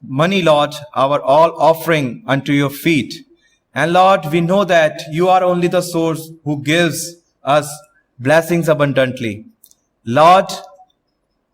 money, Lord, our all offering unto your feet. And Lord, we know that you are only the source who gives us blessings abundantly. Lord,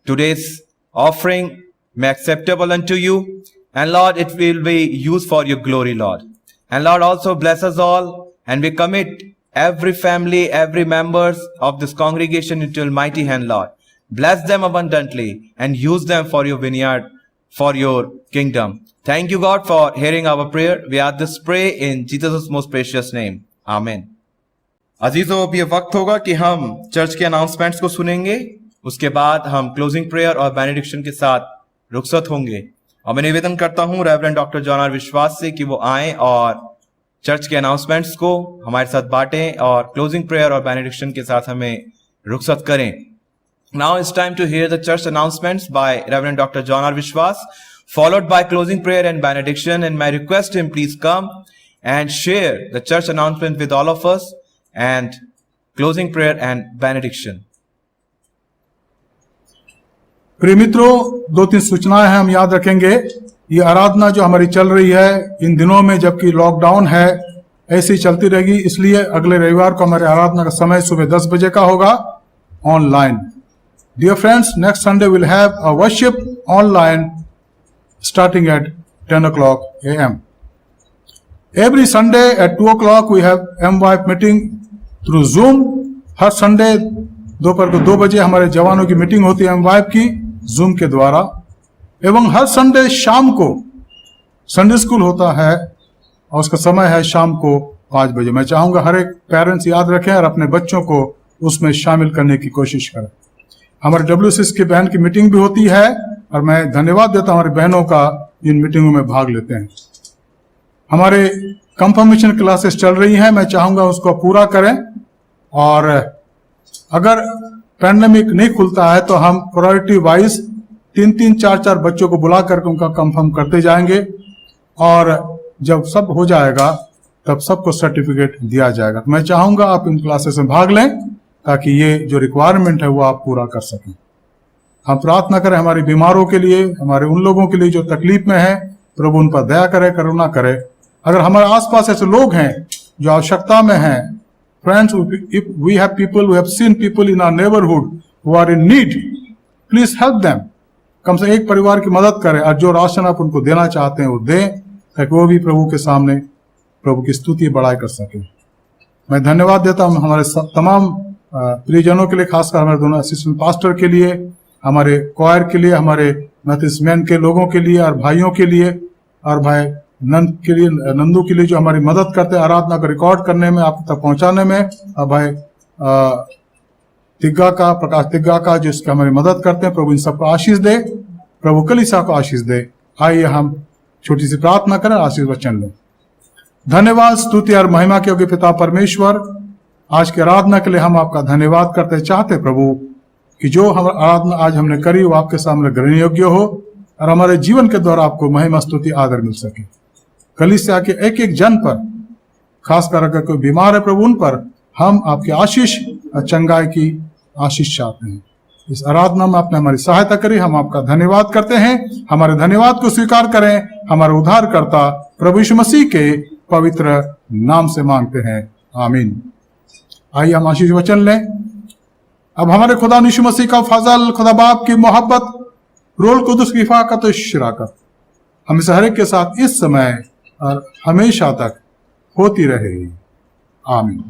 today's offering may acceptable unto you, and Lord, it will be used for your glory, Lord. And Lord, also bless us all, and we commit every family, every members of this congregation into your mighty hand, Lord. Bless them abundantly and use them for your vineyard, for your kingdom. Thank you, God, for hearing our prayer. We ask this pray in Jesus' most precious name. Amen. अजीजों, अब ये वक्त होगा कि हम church के announcements को सुनेंगे. उसके बाद हम क्लोजिंग प्रेयर और बेनेडिक्शन के साथ रुखसत होंगे. और मैं निवेदन करता हूं रेवरेंड डॉक्टर जॉन आर विश्वास से कि वो आए और चर्च के अनाउंसमेंट्स को हमारे साथ बांटें और क्लोजिंग प्रेयर और बेनेडिक्शन के साथ हमें रुखसत करें. Now it's time to hear the church announcements by Reverend Dr. John R. Vishwas, followed by closing prayer and benediction. And my request him, please come and share the church announcement with all of us and closing prayer and benediction. प्रिय मित्रों, 2-3 सूचनाएं हैं हम याद रखेंगे. ये आराधना जो हमारी चल रही है इन दिनों में, जबकि लॉकडाउन है, ऐसी चलती रहेगी. इसलिए अगले रविवार को हमारे आराधना का समय सुबह 10 बजे का होगा online. Dear friends, next Sunday we'll have a worship online starting at 10 o'clock a.m. Every Sunday at 2 o'clock we have MWIFE meeting through Zoom. Her Sunday दोपहर को 2 बजे हमारे जवानों की मीटिंग होती है MWIFE की Zoom के द्वारा. एवं हर संडे शाम को संडे स्कूल होता है और उसका समय है शाम को 5 बजे. मैं चाहूँगा हर एक पेरेंट्स याद रखें और अपने बच्चों को उसमें शामिल करने की कोशिश करें. हमारे WCS की बहन की मीटिंग भी होती है और मैं धन्यवाद देता हूं हमारी बहनों का इन मीटिंगों में भाग लेते हैं. हमारे कंफर्मेशन क्लासेस चल रही हैं, मैं चाहूंगा उसको पूरा करें. और अगर पैंडेमिक नहीं खुलता है तो हम प्रायोरिटी वाइज 3-3, 4-4 बच्चों को बुला करके उनका कंफर्म करते जाएंगे और जब सब हो जाएगा तब सबको सर्टिफिकेट दिया जाएगा. तो मैं चाहूंगा आप इन क्लासेस में भाग लें ताकि ये जो रिक्वायरमेंट है वो आप पूरा कर सकें. हम प्रार्थना करें हमारे बीमारों के लिए, हमारे उन लोगों के लिए जो तकलीफ में है. प्रभु उन पर दया करे, करुणा करे. अगर हमारे आसपास ऐसे लोग हैं जो आवश्यकता में हैं, friends, if we have people, we have seen people in our neighbourhood who are in need, please help them. कम से एक परिवार की मदद करें और जो राशन आप उनको देना चाहते हैं वो दें ताकि वो भी प्रभु के सामने प्रभु की स्तुति बड़ाई कर सके. मैं धन्यवाद देता हूं हमारे तमाम प्रियजनों के लिए, खासकर हमारे दोनों असिस्टेंट पास्टर के लिए, हमारे क्वायर के लिए, हमारे मैथमेटिक्स के लोगों के लिए और भाइयों के लिए, और भाई नंदू के लिए जो हमारी मदद करते हैं आराधना को रिकॉर्ड करने में, आप तक पहुंचाने में. और भाई प्रकाश तिग्गा का जो इसकी हमारी मदद करते हैं. प्रभु इन सबको आशीष दे, प्रभु कलीसिया को आशीष दे. आइए हम छोटी सी प्रार्थना करें, आशीष वचन लें. धन्यवाद, स्तुति और महिमा के योग्य पिता परमेश्वर, आज की आराधना के लिए हम आपका धन्यवाद करते चाहते प्रभु कि जो हम आराधना आज हमने करी वो आपके सामने ग्रहण योग्य हो और हमारे जीवन के द्वारा आपको महिमा, स्तुति, आदर मिल सके. कलीसिया के एक एक जन पर, खासकर अगर कोई बीमार है प्रभु उन पर हम आपकी आशीष और चंगाई की आशीष चाहते हैं। इस आराधना में आपने हमारी सहायता करी, हम आपका धन्यवाद करते हैं। हमारे धन्यवाद को स्वीकार करें, हमारे उद्धारकर्ता प्रभु यीशु मसीह के पवित्र नाम से मांगते हैं, आमीन। आइए हम आशीष वचन लें। अब हमारे खुदा यीशु मसीह का फजल, खुदा बाप की मोहब्बत, रोल कुदुस की हिफाजत और शराकत हम इस हर एक के साथ इस समय और हमेशा तक होती रहेगी, आमीन।